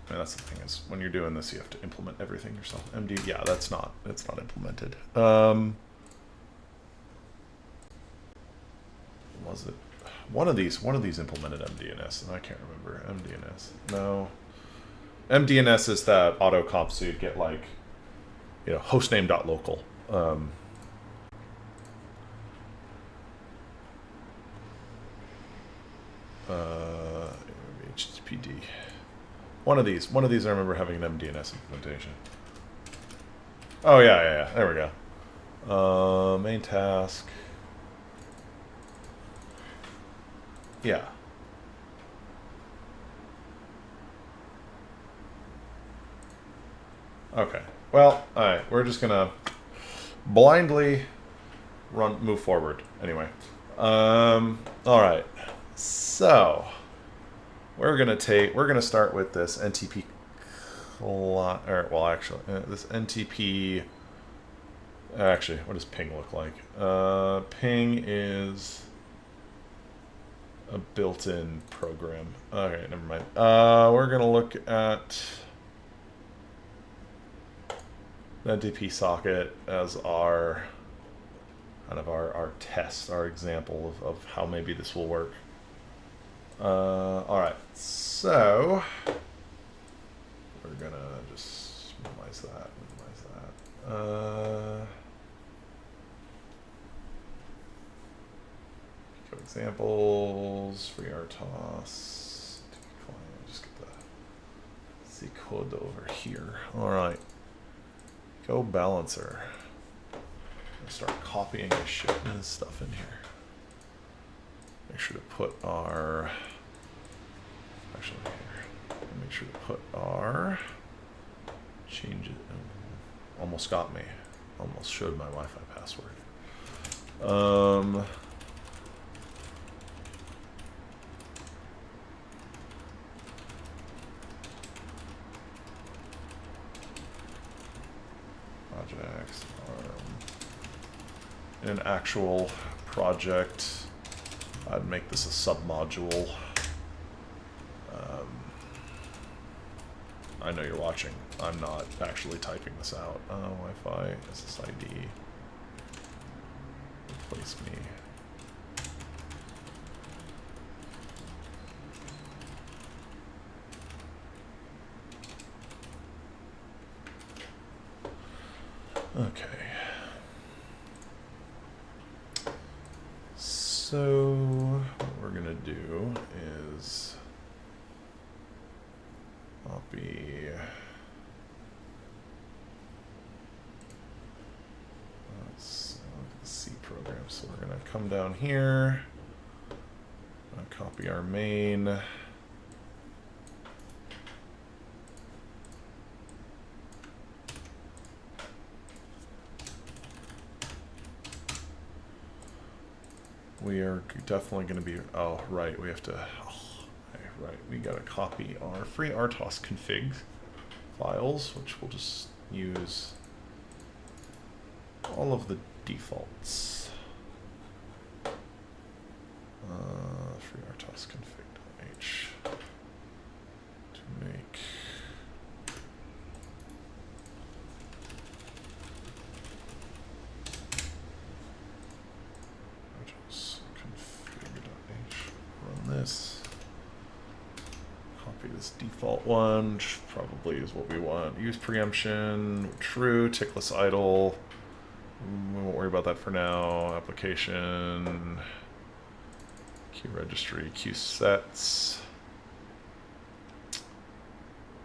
And that's the thing is, when you're doing this, you have to implement everything yourself. Yeah, it's not implemented. Was it one of these implemented MDNS, and I can't remember MDNS. No, MDNS is that auto comp, so you'd get like, you know, hostname.local. HTTPD. One of these I remember having an MDNS implementation. Oh yeah, there we go. Main task. Yeah. Okay. Well, alright, we're just gonna blindly move forward anyway. Alright. So we're gonna start with this NTP this NTP. Actually, what does ping look like? Ping is a built-in program. Okay, never mind. We're gonna look at the NTP socket as our kind of our test, our example of how maybe this will work. All right, so we're gonna just minimize that. Pico examples, FreeRTOS. Just get the C code over here. All right, go balancer. Start copying this shit and this stuff in here. Make sure to put our, actually here, make sure to put our, change it, almost got me, almost showed my Wi-Fi password. Projects, in an actual project, I'd make this a submodule. I know you're watching. I'm not actually typing this out. Wi-Fi, SSID. Replace me. Okay. So what we're gonna do is copy. Let's look at the C program. So we're gonna come down here. Copy our main. We are definitely going to be, oh, right, we have to, right, we got to copy our FreeRTOS config files, which we'll just use all of the defaults. FreeRTOS config.h to make this. Copy this default one, which probably is what we want. Use preemption, true, tickless idle. We won't worry about that for now. Application, queue registry, queue sets.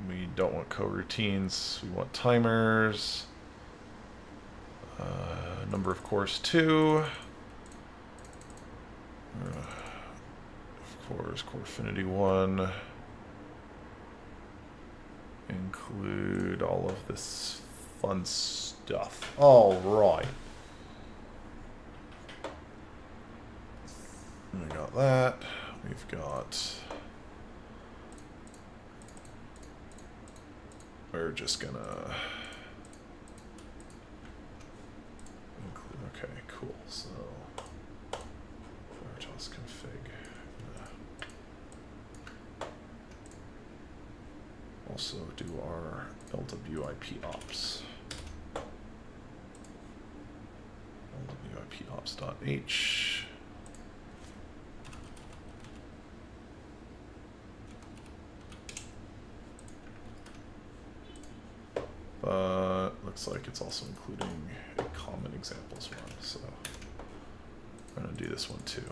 We don't want coroutines, we want timers. Number of cores 2. Cores, Corefinity 1. Include all of this fun stuff. All right. We got that. We've got. We're just gonna include. Okay, cool. So FreeRTOS config. Also do our LWIP ops. LWIP ops.h. But looks like it's also including a common examples one, so I'm gonna do this one too.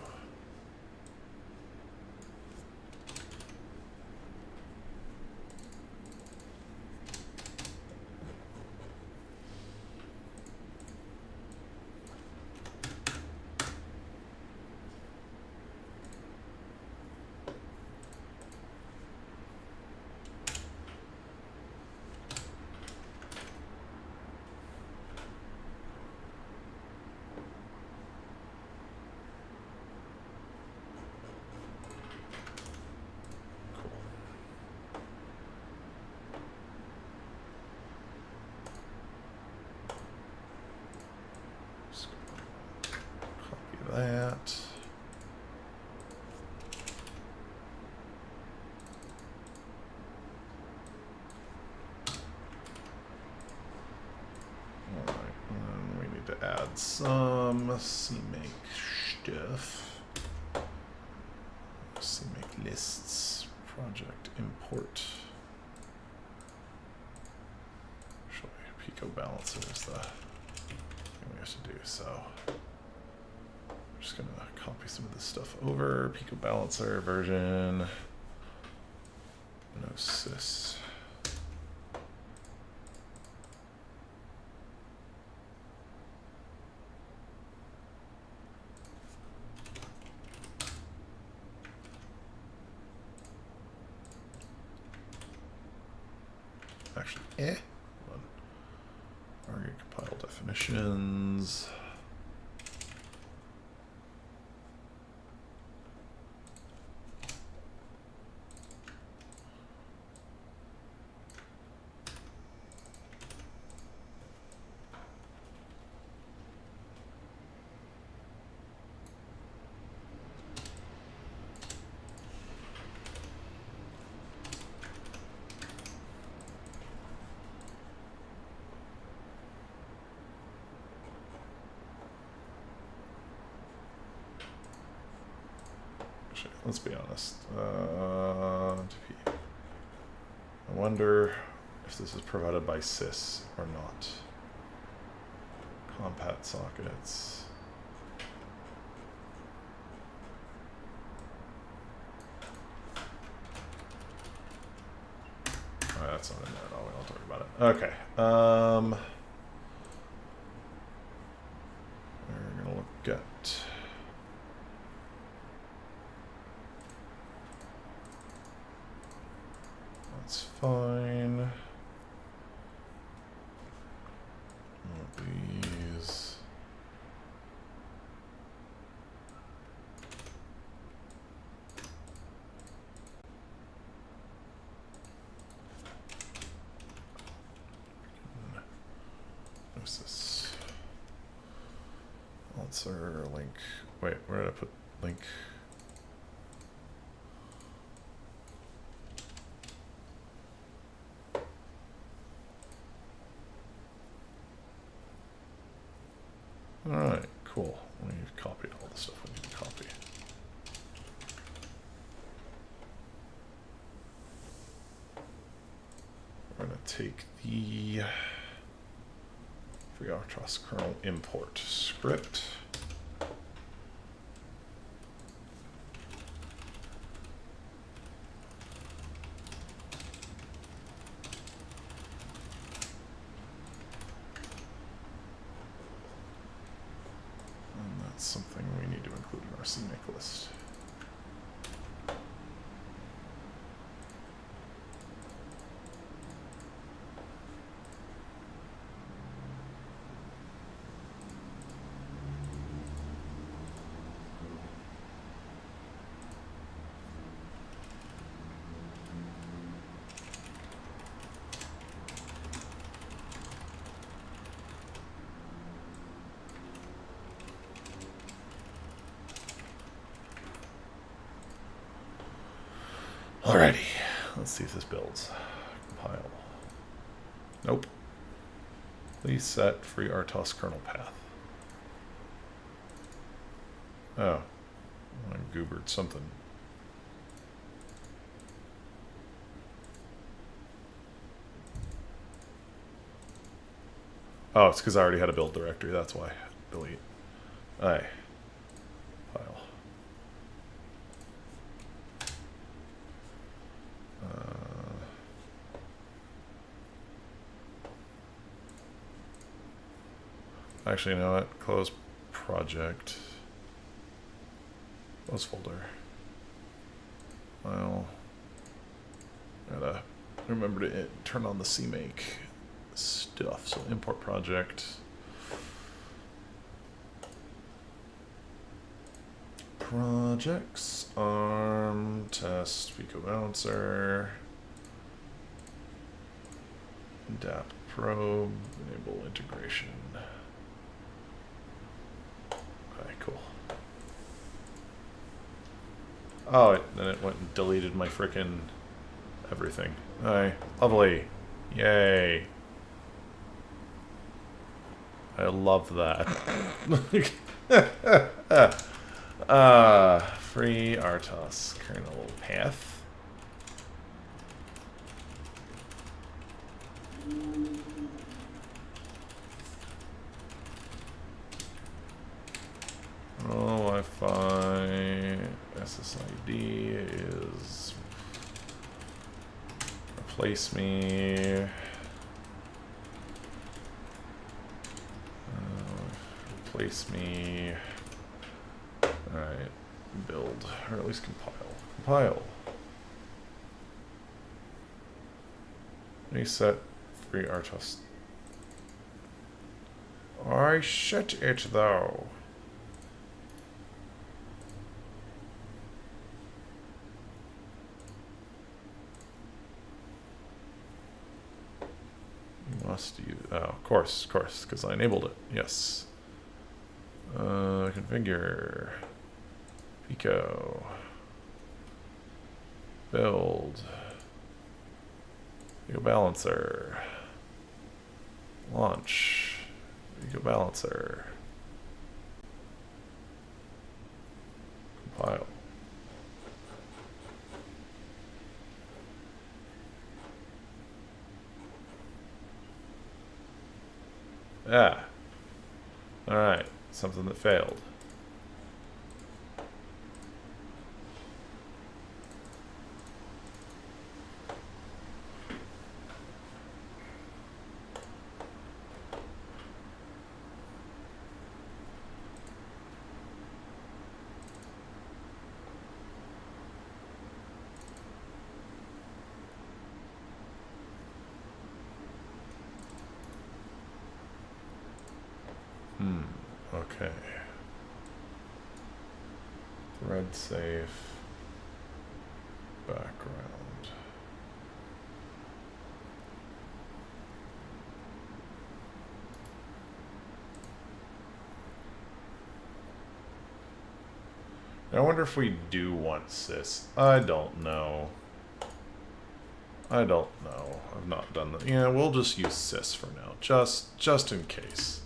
That. All right, and we need to add some CMake stuff. CMake lists, project import. Actually, Pico balancer is the thing we have to do, so. Just gonna copy some of this stuff over. Pico balancer version. No sys. Actually, hold on. Target compile definitions. let's be honest. I wonder if this is provided by sys or not. Compat sockets. Alright, that's not in there at all. We don't talk about it. Okay. We're gonna look at. That's fine. These. What's this? Answer link. Wait, where did I put link? Alright, cool. We've copied all the stuff we need to copy. We're going to take the FreeRTOS kernel import script. Something we need to include in our CMake list. Alrighty, let's see if this builds. Compile. Nope. Please set FreeRTOS kernel path. Oh, I goobered something. Oh, it's because I already had a build directory, that's why. Delete. Aye. File. Actually, you know what? Close project. Close folder. Well, gotta remember to turn on the CMake stuff. So import project. Projects, ARM, test, Pico balancer, DAP probe, enable integration. Okay, cool. Oh, then it went and deleted my frickin' everything. Alright, lovely. Yay. I love that. FreeRTOS kernel path. Wi-Fi SSID is replace me. Replace me. Alright, build, or at least compile. Compile. Reset FreeRTOS. I shut it though. Must use, oh, of course, because I enabled it. Yes. Configure. Pico. Build. Pico balancer. Launch. Pico balancer. Compile. Yeah. Alright. Something that failed. Okay. Thread safe. Background. I wonder if we do want sys. I don't know. I don't know. I've not done that. Yeah, we'll just use sys for now, just in case.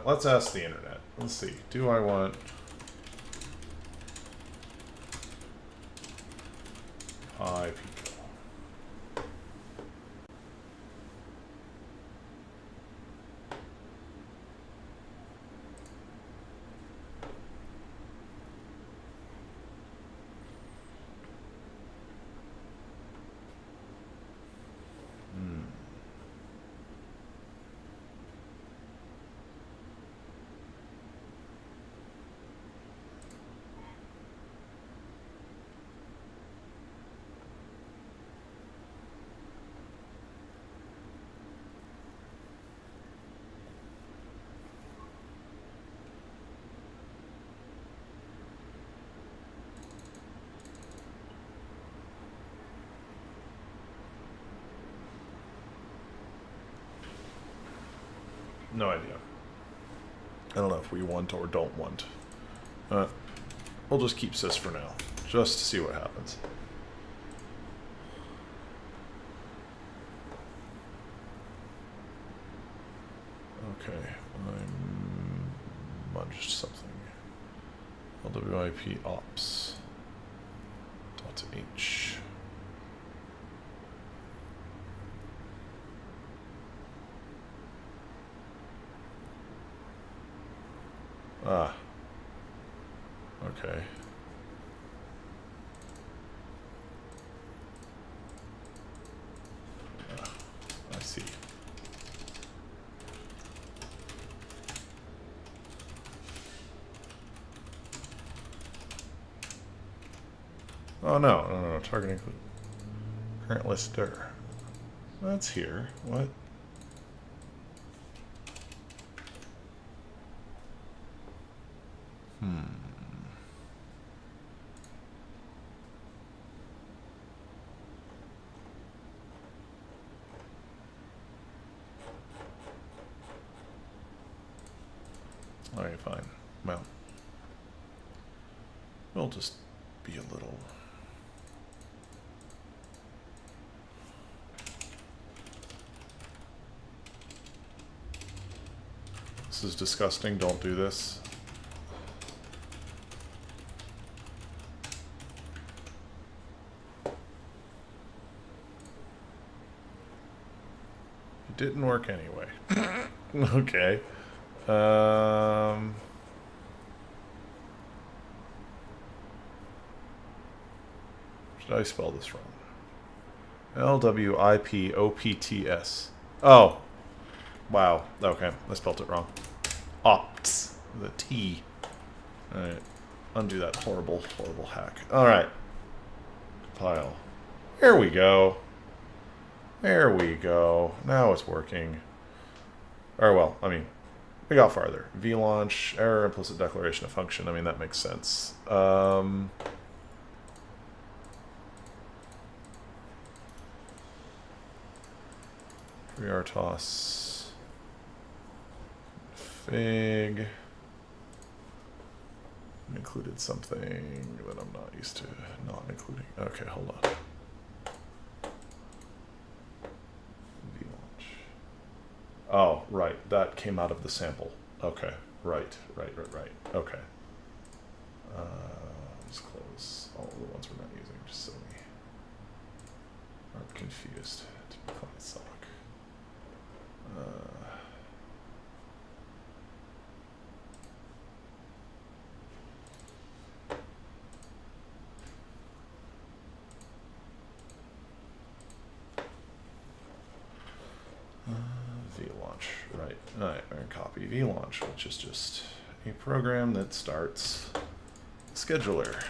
Let's ask the internet. Let's see. Do I want... Hi, Pico. No idea. I don't know if we want or don't want. We'll just keep sys for now, just to see what happens. Okay, I mudged something. LWIP ops .h. Ah. Okay. I see. Oh no, target include current lister. That's here. What? Alright, fine. Well, we'll just be a little... This is disgusting. Don't do this. It didn't work anyway. Okay. Should I spell this wrong? LWIPOPTS. Oh. Wow. Okay. I spelled it wrong. Ops. The T. Alright. Undo that horrible, horrible hack. Alright. Compile. There we go. There we go. Now it's working. Or, well, I mean, we got farther. VLaunch, error, implicit declaration of function. I mean, that makes sense. FreeRTOS. Fig. Included something that I'm not used to not including. Okay, hold on. VLaunch. Oh, right. That came out of the sample. Okay. Right. Okay. Let's close all of the ones we're not using just so we aren't confused to be client sock. vlaunch, right. Alright, we're going to copy vlaunch, which is just a program that starts the scheduler.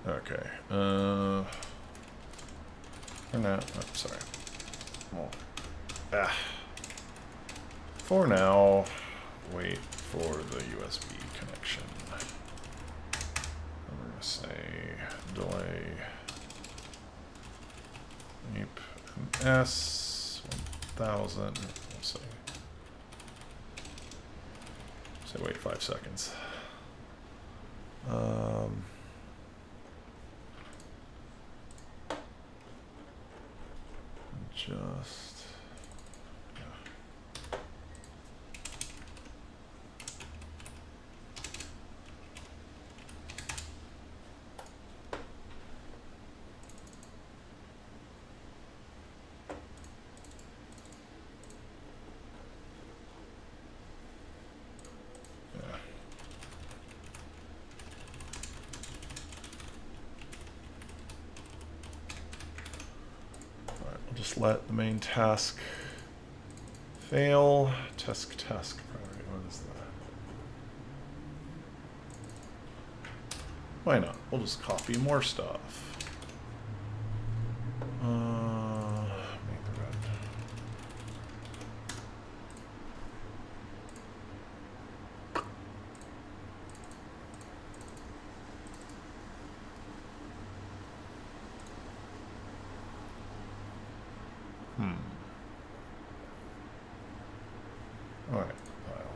Okay. For now, oh, sorry. Well, for now, wait for the USB connection. And we're gonna say delay MS 1000. We'll say wait 5 seconds. Just just let the main task fail. Task priority. What is that? Why not? We'll just copy more stuff. Make the red. All right, file.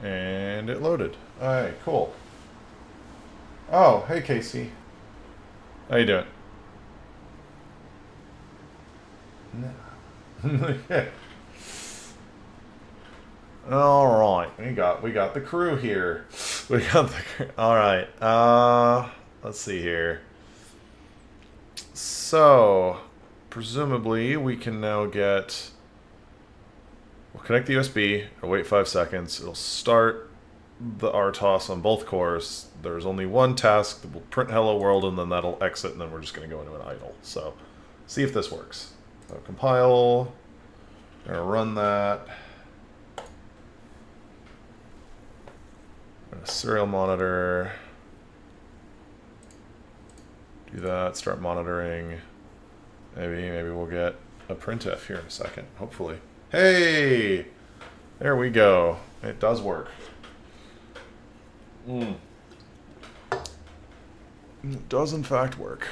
And it loaded. All right, cool. Oh, hey Casey. How you doing? Okay. All right, we got the crew here. We got the crew. All right. Let's see here. So, presumably we can now get. We'll connect the USB. It'll wait 5 seconds. It'll start the RTOS on both cores. There's only one task that will print hello world, and then that'll exit, and then we're just going to go into an idle. So, see if this works. So, compile. We're going to run that. We're going to serial monitor. Do that. Start monitoring. Maybe we'll get a printf here in a second. Hopefully. Hey! There we go. It does work. It does in fact work.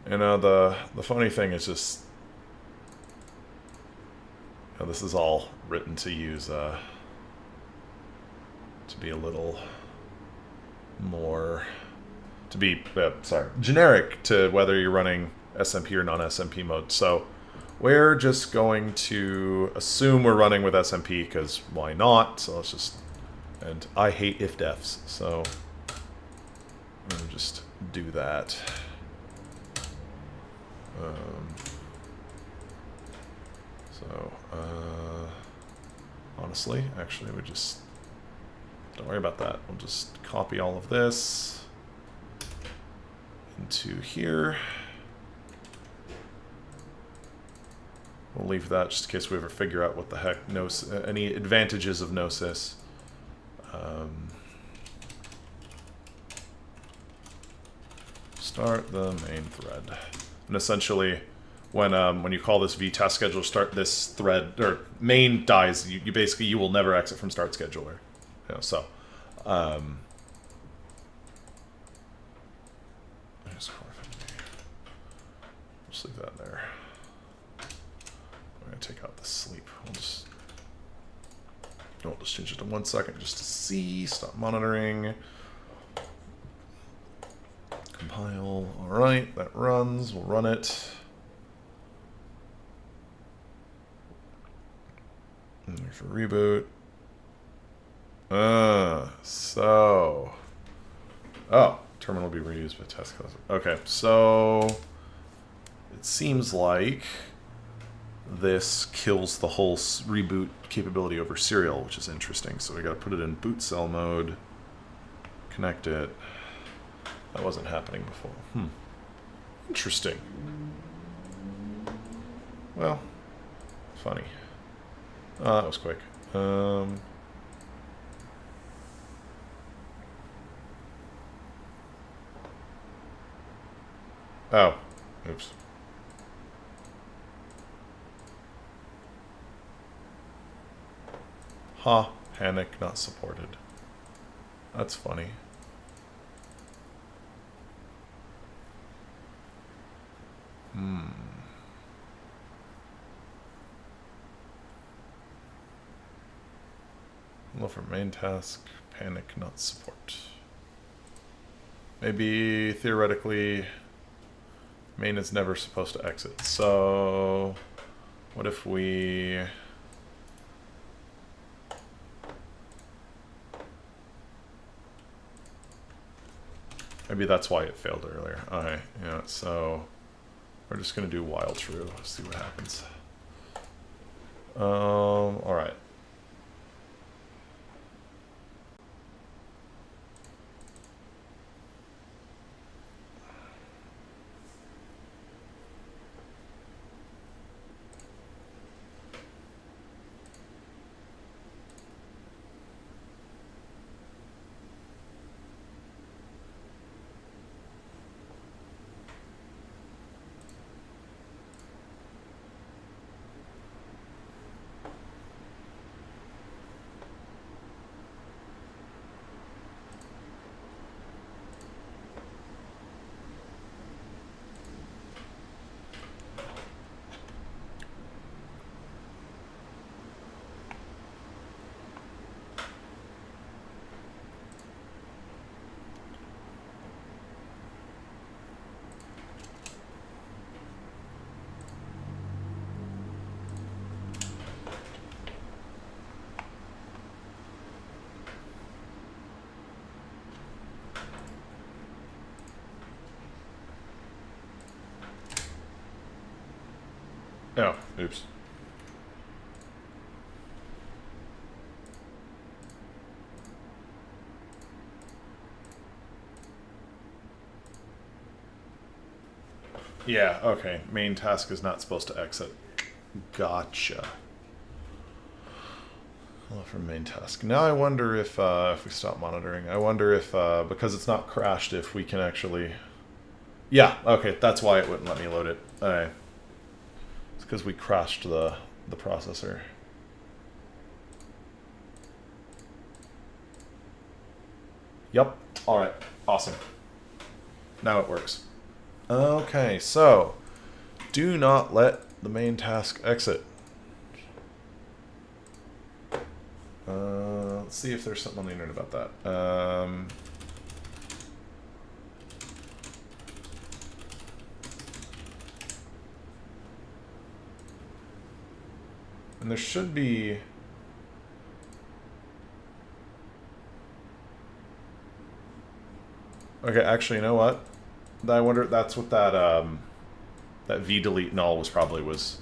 And the funny thing is just, you know, this is all written to use to be a little more generic to whether you're running SMP or non-SMP mode. So we're just going to assume we're running with SMP because why not? So let's just, and I hate if-defs, so I'm gonna just do that. Honestly, actually, we just don't worry about that. We'll just copy all of this into here. We'll leave that just in case we ever figure out what the heck any advantages of Gnosis. Start the main thread. And essentially, when you call this vtest scheduler start this thread or main dies, you basically you will never exit from start scheduler. You know, so just leave that in there. I'm gonna take out the sleep. We'll just change it to 1 second just to see. Stop monitoring. Compile. All right, that runs. We'll run it. And there's a reboot. Terminal will be reused by test class. Okay, so it seems like this kills the whole reboot capability over serial, which is interesting. So we got to put it in boot cell mode, connect it. That wasn't happening before. Interesting. Well, funny. That was quick. Oh, oops. Huh, panic not supported. That's funny. Look for main task, panic not support. Maybe theoretically main is never supposed to exit. So what if we maybe that's why it failed earlier. Okay, yeah, so we're just gonna do while true, see what happens. All right. Oh, oops. Yeah, okay. Main task is not supposed to exit. Gotcha. Well, from main task. Now I wonder if we stop monitoring, I wonder if, because it's not crashed, if we can actually... Yeah, okay, that's why it wouldn't let me load it. Alright. It's because we crashed the processor. Yep. Alright, awesome. Now it works. Okay, so do not let the main task exit. Let's see if there's something on the internet about that. And there should be... Okay, actually, you know what? I wonder, that's what that, that v-delete null was probably was.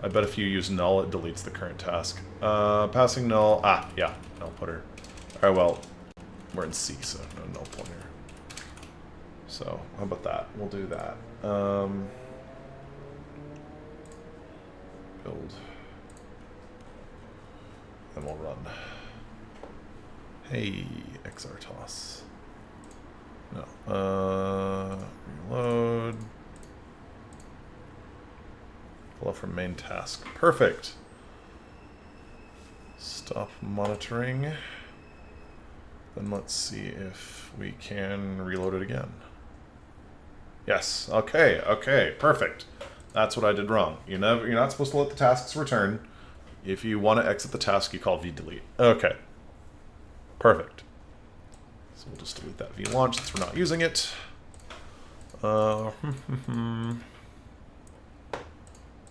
I bet if you use null, it deletes the current task. Passing null, yeah, null pointer. Alright, well, we're in C, so no null pointer. So, how about that? We'll do that. Build. And we'll run. Hey, FreeRTOS. No. Reload. Pull up from main task. Perfect. Stop monitoring. Then let's see if we can reload it again. Yes. Okay. Okay. Perfect. That's what I did wrong. You're not supposed to let the tasks return. If you want to exit the task, you call vdelete. Okay. Perfect. So we'll just delete that vlaunch since we're not using it.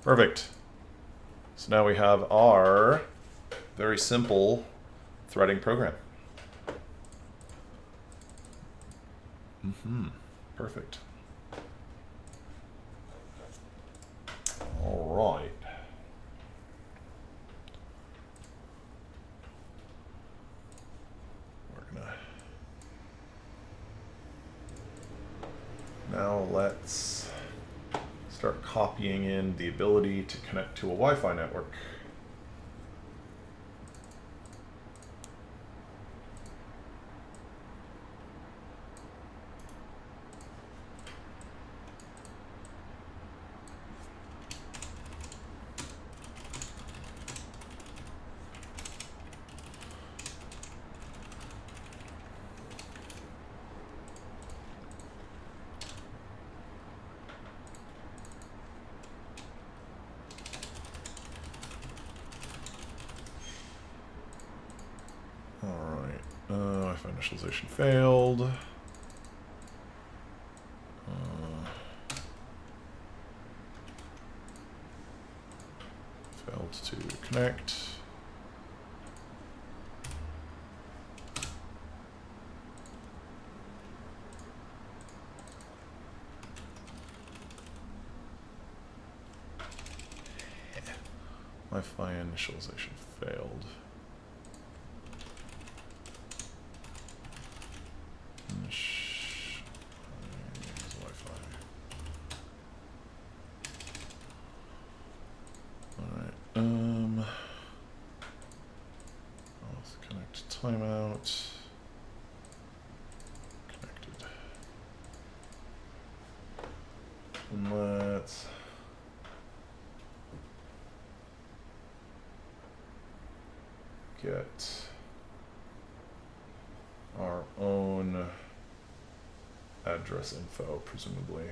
Perfect. So now we have our very simple threading program. Perfect. All right. Now let's start copying in the ability to connect to a Wi-Fi network. Wi-Fi initialization failed. Failed to connect. Wi-Fi initialization failed. Let's connect timeout. Connected. And let's get our own address info, presumably.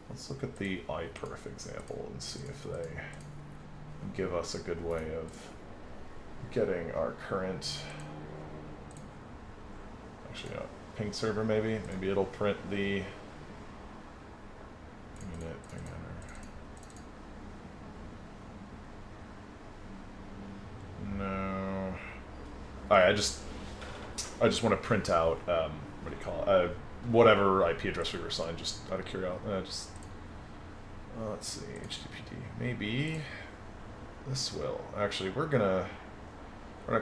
Let's look at the iPerf example and see if they give us a good way of getting our current, actually a ping server maybe. Maybe it'll print the no. Alright, I just want to print out what do you call it? Whatever IP address we were assigned, just out of curiosity. Let's see, HTTPD. Maybe this will. Actually, we're gonna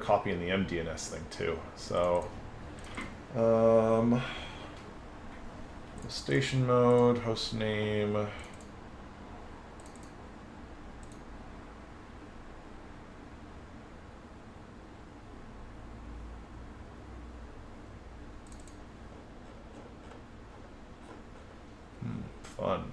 copy in the MDNS thing too. So, station mode, host name. Fun.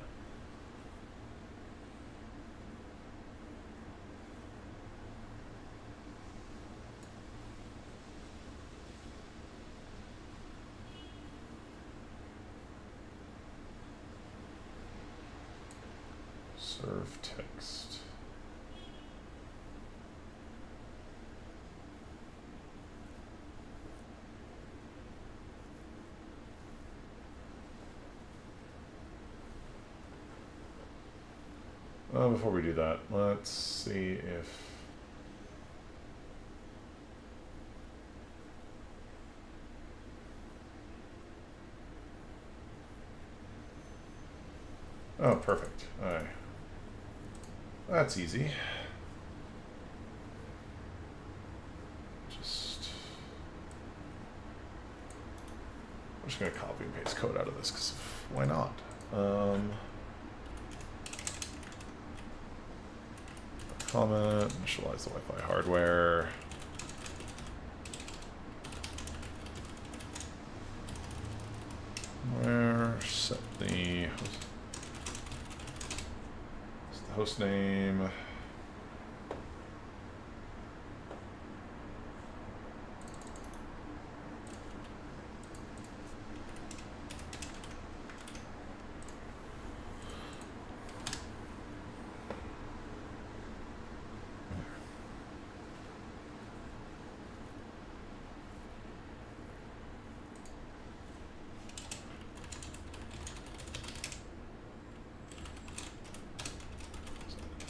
Serve text. Before we do that, let's see if oh, perfect. All right. That's easy. I'm just going to copy and paste code out of this because why not? comment, initialize the Wi-Fi hardware. Where set the host name.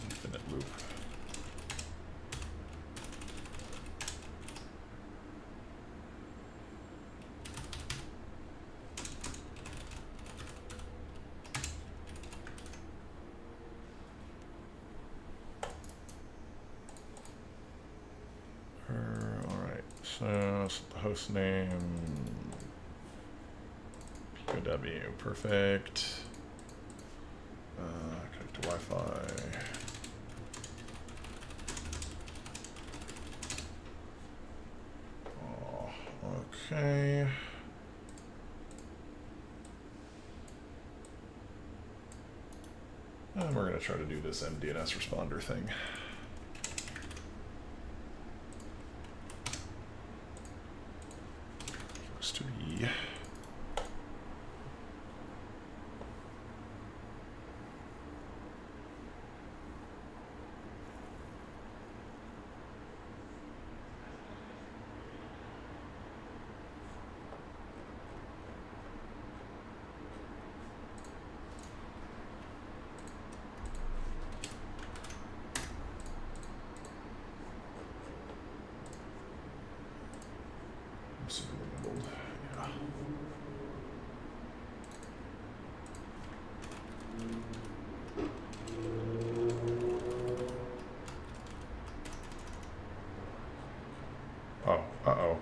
Infinite loop. Alright, so set the host name. Pico W, perfect. Connect to Wi-Fi. Okay. And we're going to try to do this MDNS responder thing. Host to E. Super labeled, yeah. Oh, uh-oh.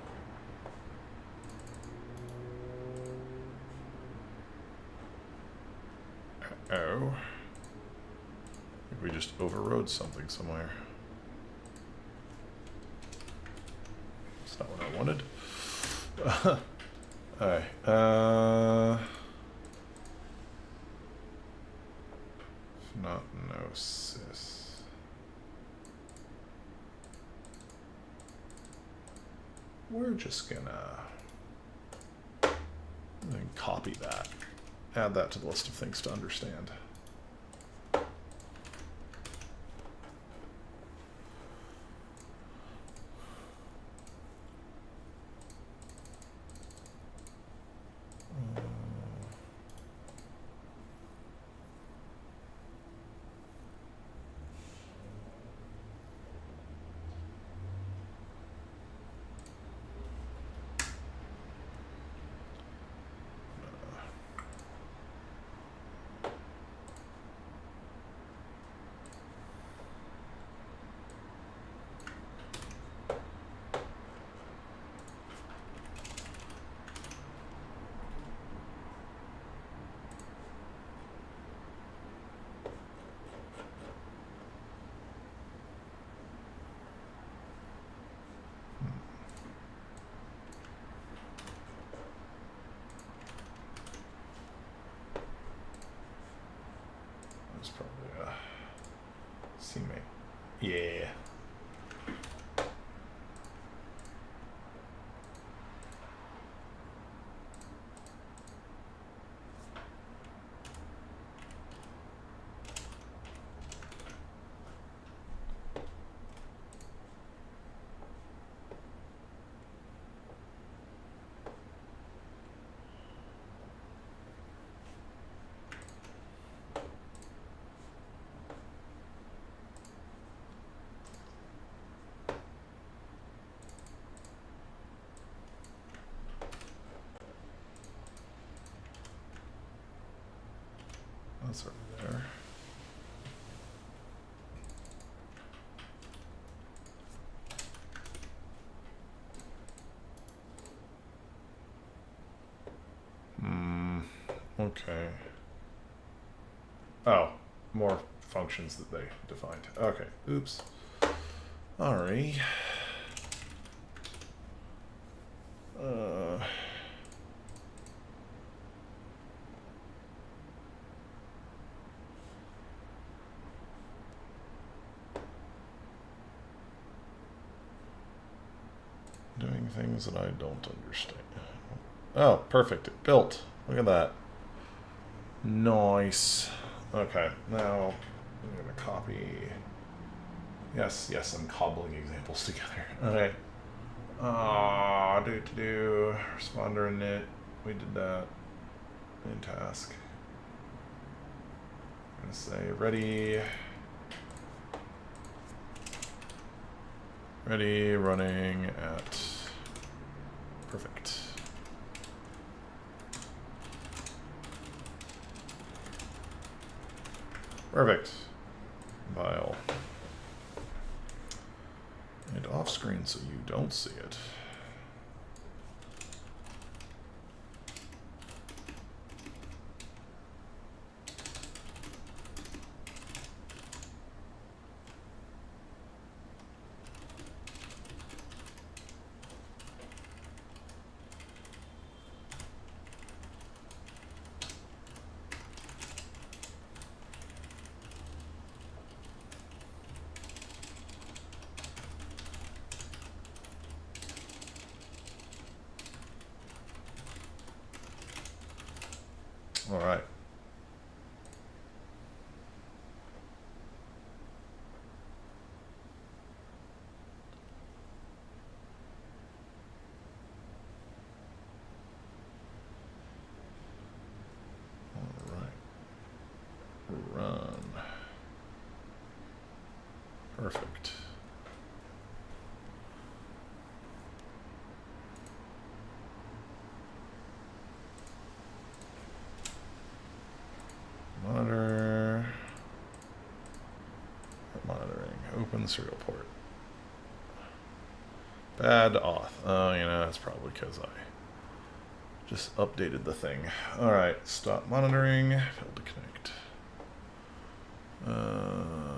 Uh-oh. I think we just overrode something somewhere. That's not what I wanted. Alright, not no sys. We're just gonna copy that, add that to the list of things to understand. That's probably a CMake. Yeah. That's over there. Okay. Oh, more functions that they defined. Okay, oops. Alrighty. Doing things that I don't understand. Oh, perfect. It built. Look at that. Nice. Okay, now I'm going to copy. Yes, I'm cobbling examples together. Okay. Responder init. We did that. In task. I'm going to say ready. Ready, running at. Perfect. Perfect. File. And off screen so you don't see it. All right. All right. Run. Perfect. Monitor. Monitoring. Open serial port. Bad auth. Oh, you know, that's probably because I just updated the thing. Alright, stop monitoring. Failed to connect.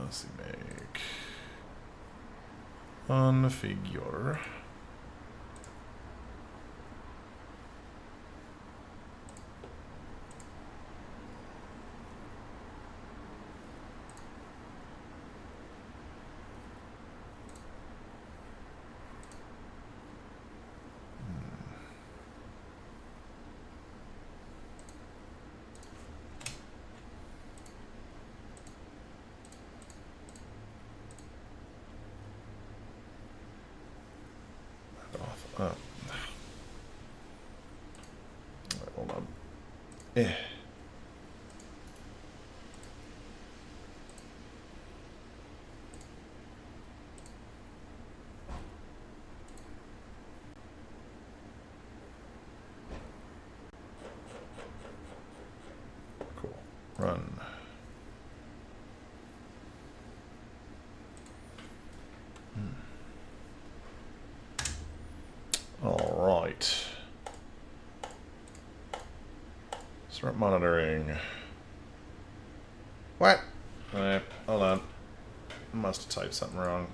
Let's see, make. Configure. Oh. Right, hold on. Cool. Run. All right. Start monitoring. What? Alright, hold on. Must have typed something wrong.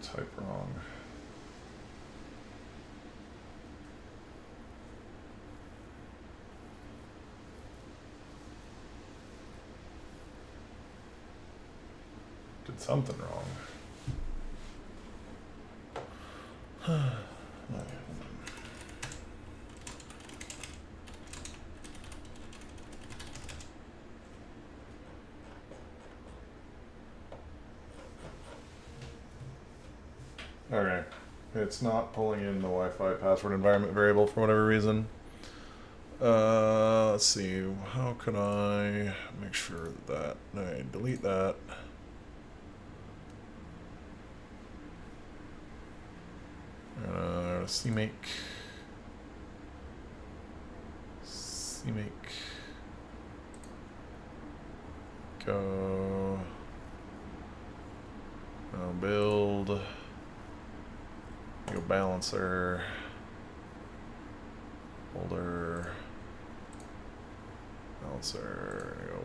Type wrong. Did something wrong. Okay, it's not pulling in the Wi-Fi password environment variable for whatever reason. Let's see, how can I make sure that I delete that? CMake, go, build, go balancer, folder, balancer, go,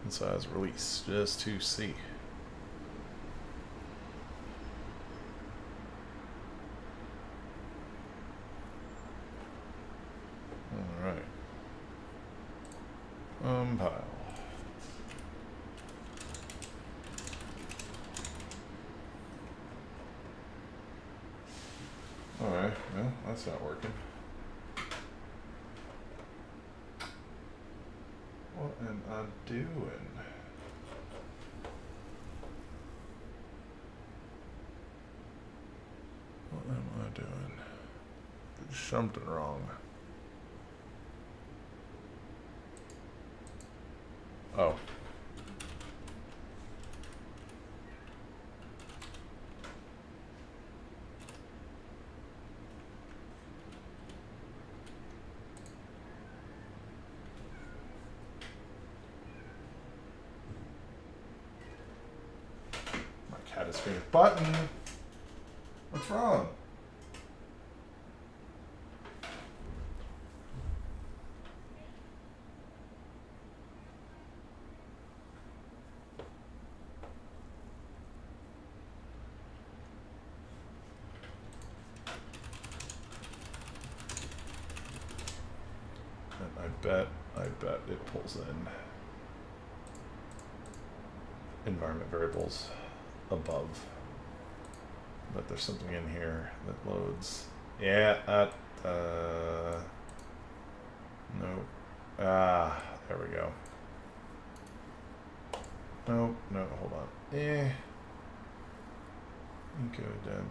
and size release, just to see. Alright. Compile. Alright, well, that's not working. What am I doing? What am I doing? There's something wrong. Oh. My cat is screaming, button! What's wrong? I bet it pulls in environment variables above. But there's something in here that loads. Yeah, no. Ah, there we go. No, hold on. Pico W.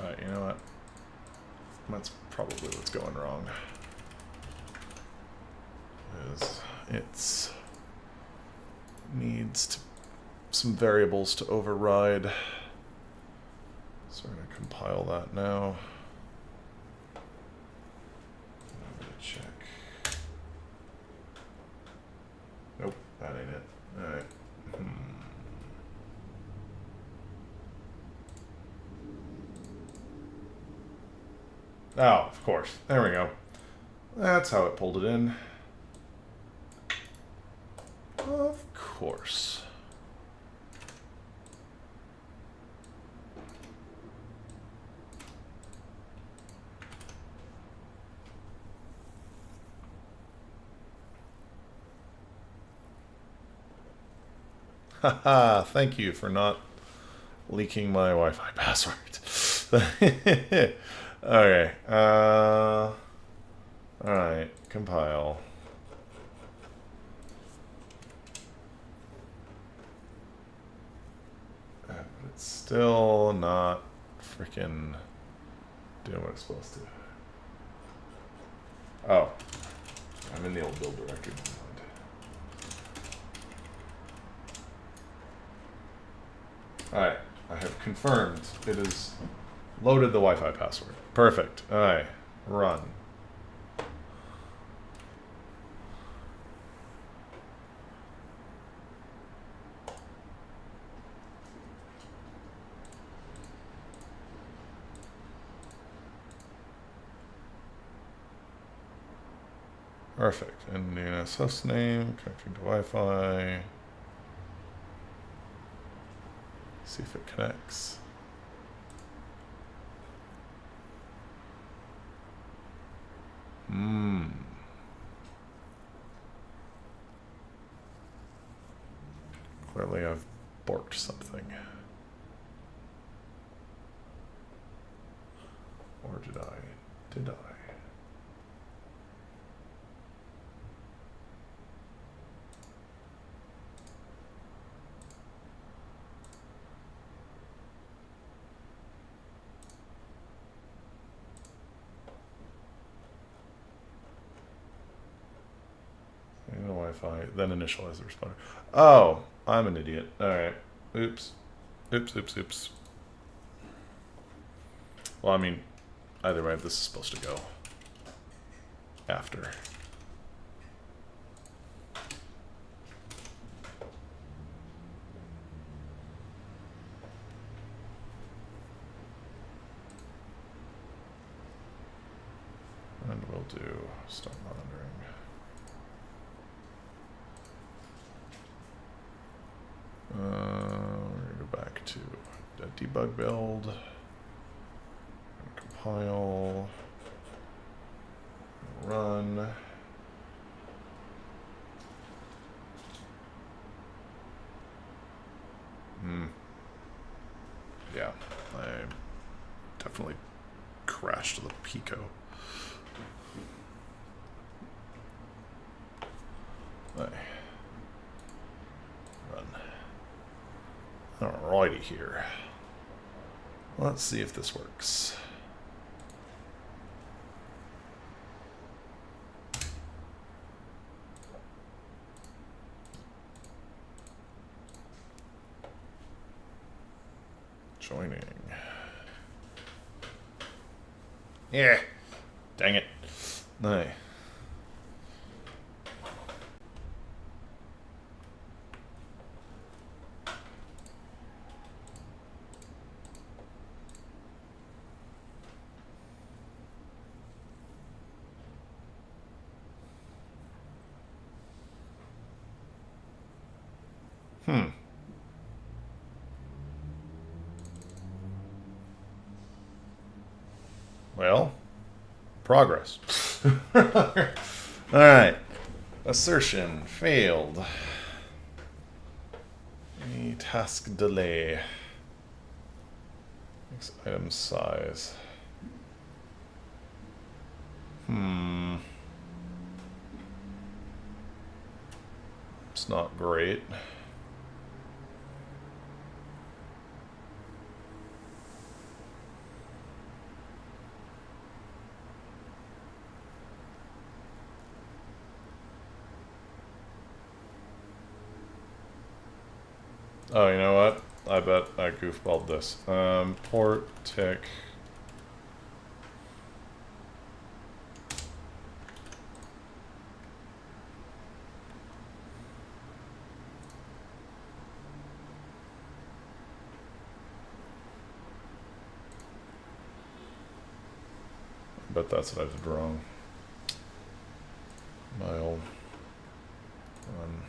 Alright, you know what? That's probably what's going wrong. It needs some variables to override. So we're going to compile that now. I'm going to check. Nope, that ain't it. Alright. Oh, of course. There we go. That's how it pulled it in. Of course. Haha, thank you for not leaking my Wi-Fi password. Okay. Alright, compile. But it's still not freaking doing what it's supposed to. Oh. I'm in the old build directory. Alright, I have confirmed it has loaded the Wi-Fi password. Perfect. Alright, run. Perfect. And DNS host name, connecting to Wi-Fi. See if it connects. Clearly I've borked something. Or did I? Did I? Wi-Fi, then initialize the responder. Oh, I'm an idiot. All right. Oops. Oops, oops, oops. Well, I mean, either way, this is supposed to go after. And we'll do start monitoring. We're going to go back to a debug build. Compile. Run. Yeah, I definitely crashed the Pico. Run. Alrighty here. Let's see if this works. Joining. Yeah. Dang it. No. Well, progress. Alright. Assertion failed. Any task delay. Next item size. It's not great. Oh, you know what? I bet I goofballed this. Port tick. I bet that's what I did wrong. Mile. Run.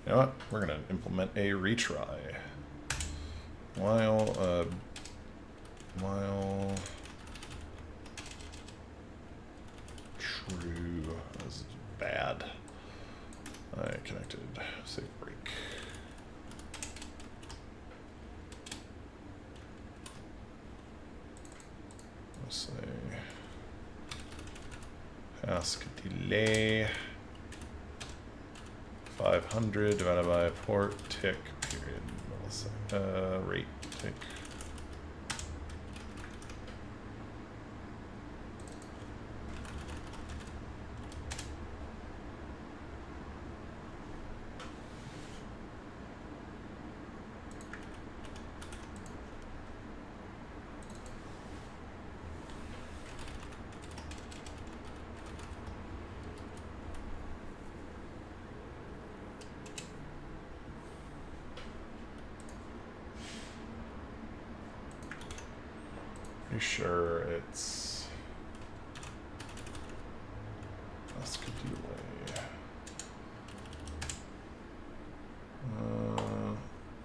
You know what? We're going to implement a retry. While true. This is bad. I connected. Save break. Let's say task delay 500 divided by port tick period. Rate tick. Pretty sure it's delay.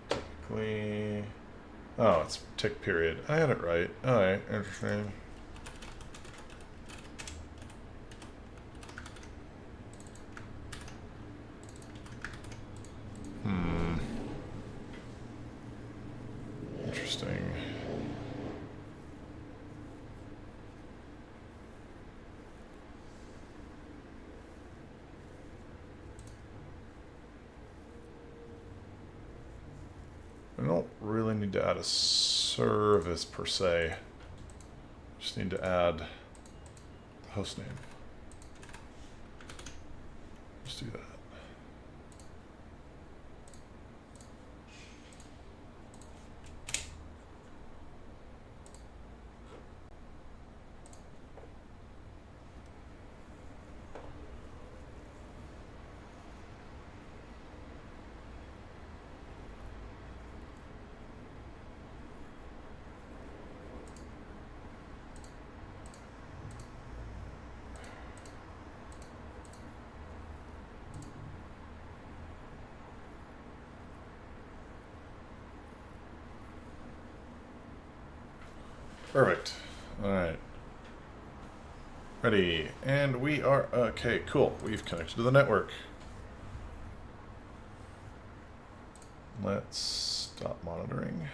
Typically, oh, it's tick period. I had it right. All right, interesting. Interesting. I don't really need to add a service per se. Just need to add the host name. Just do that. Perfect. All right. Ready. And we are, okay, cool. We've connected to the network. Let's stop monitoring.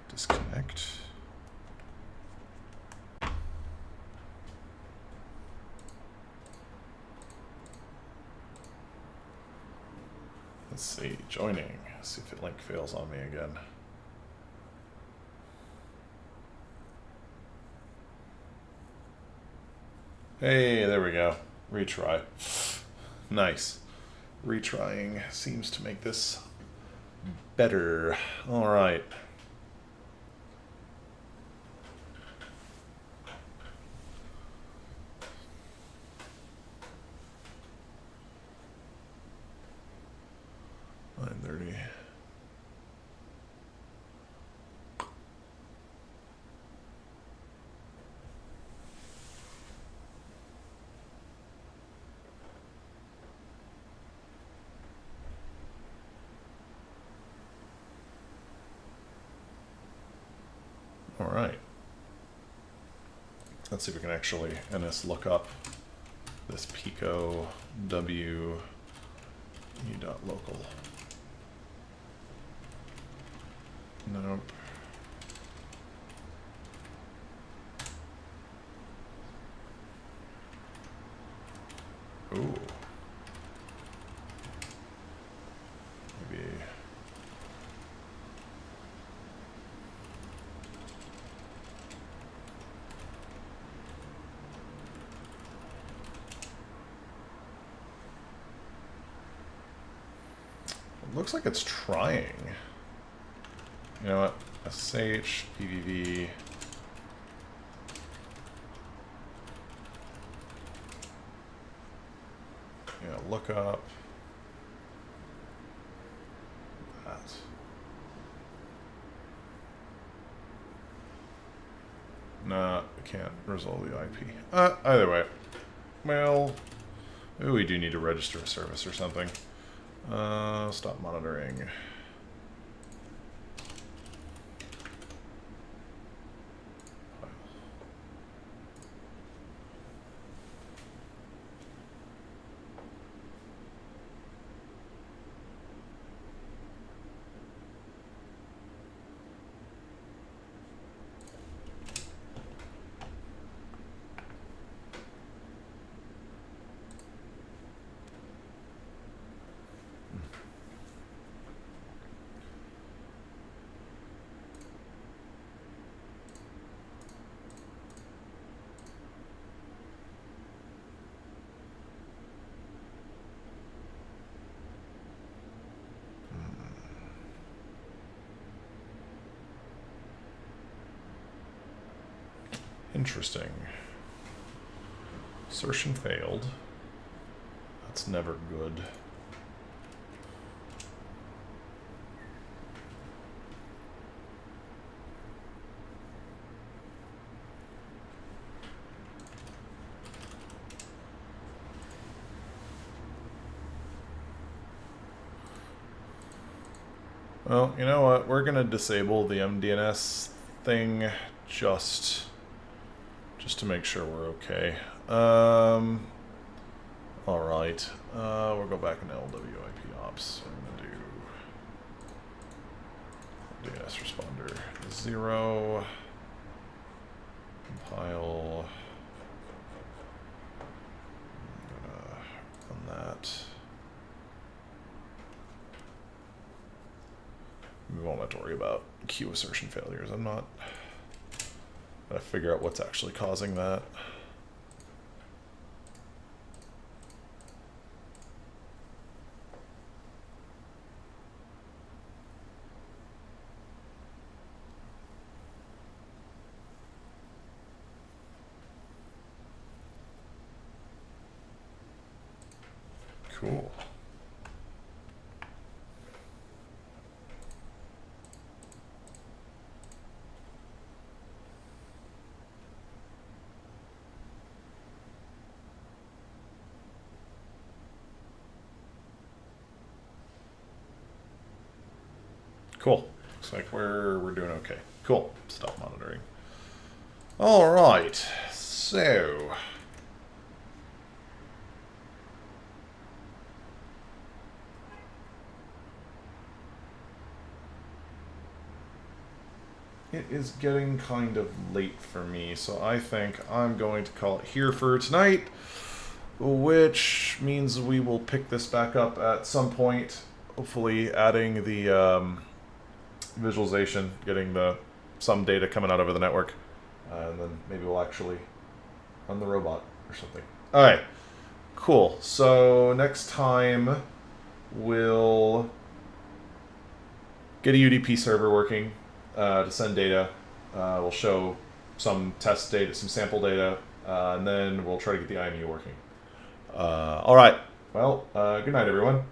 Disconnect. Let's see, joining. See if it link fails on me again. Hey, there we go. Retry. Nice. Retrying seems to make this better. All right. All right. Let's see if we can actually NS look up this Pico W e.local. Nope. Ooh. Maybe. It looks like it's trying. You know what? SSH, PVV. Yeah, look up. That. Nah, I can't resolve the IP. Either way. Well, maybe we do need to register a service or something. Stop monitoring. Interesting. Assertion failed. That's never good. Well, you know what? We're gonna disable the MDNS thing just to make sure we're okay. All right. We'll go back into LWIP ops. We're gonna do DNS responder 0. Compile. Run that. We won't have to worry about queue assertion failures. I'm not. Gotta figure out what's actually causing that. Cool. Cool. Looks like we're doing okay. Cool. Stop monitoring. All right. So it is getting kind of late for me, so I think I'm going to call it here for tonight, which means we will pick this back up at some point, hopefully adding the visualization, getting some data coming out over the network, and then maybe we'll actually run the robot or something. All right, cool. So next time we'll get a UDP server working to send data. We'll show some test data, some sample data, and then we'll try to get the IMU working. All right. Well, good night, everyone.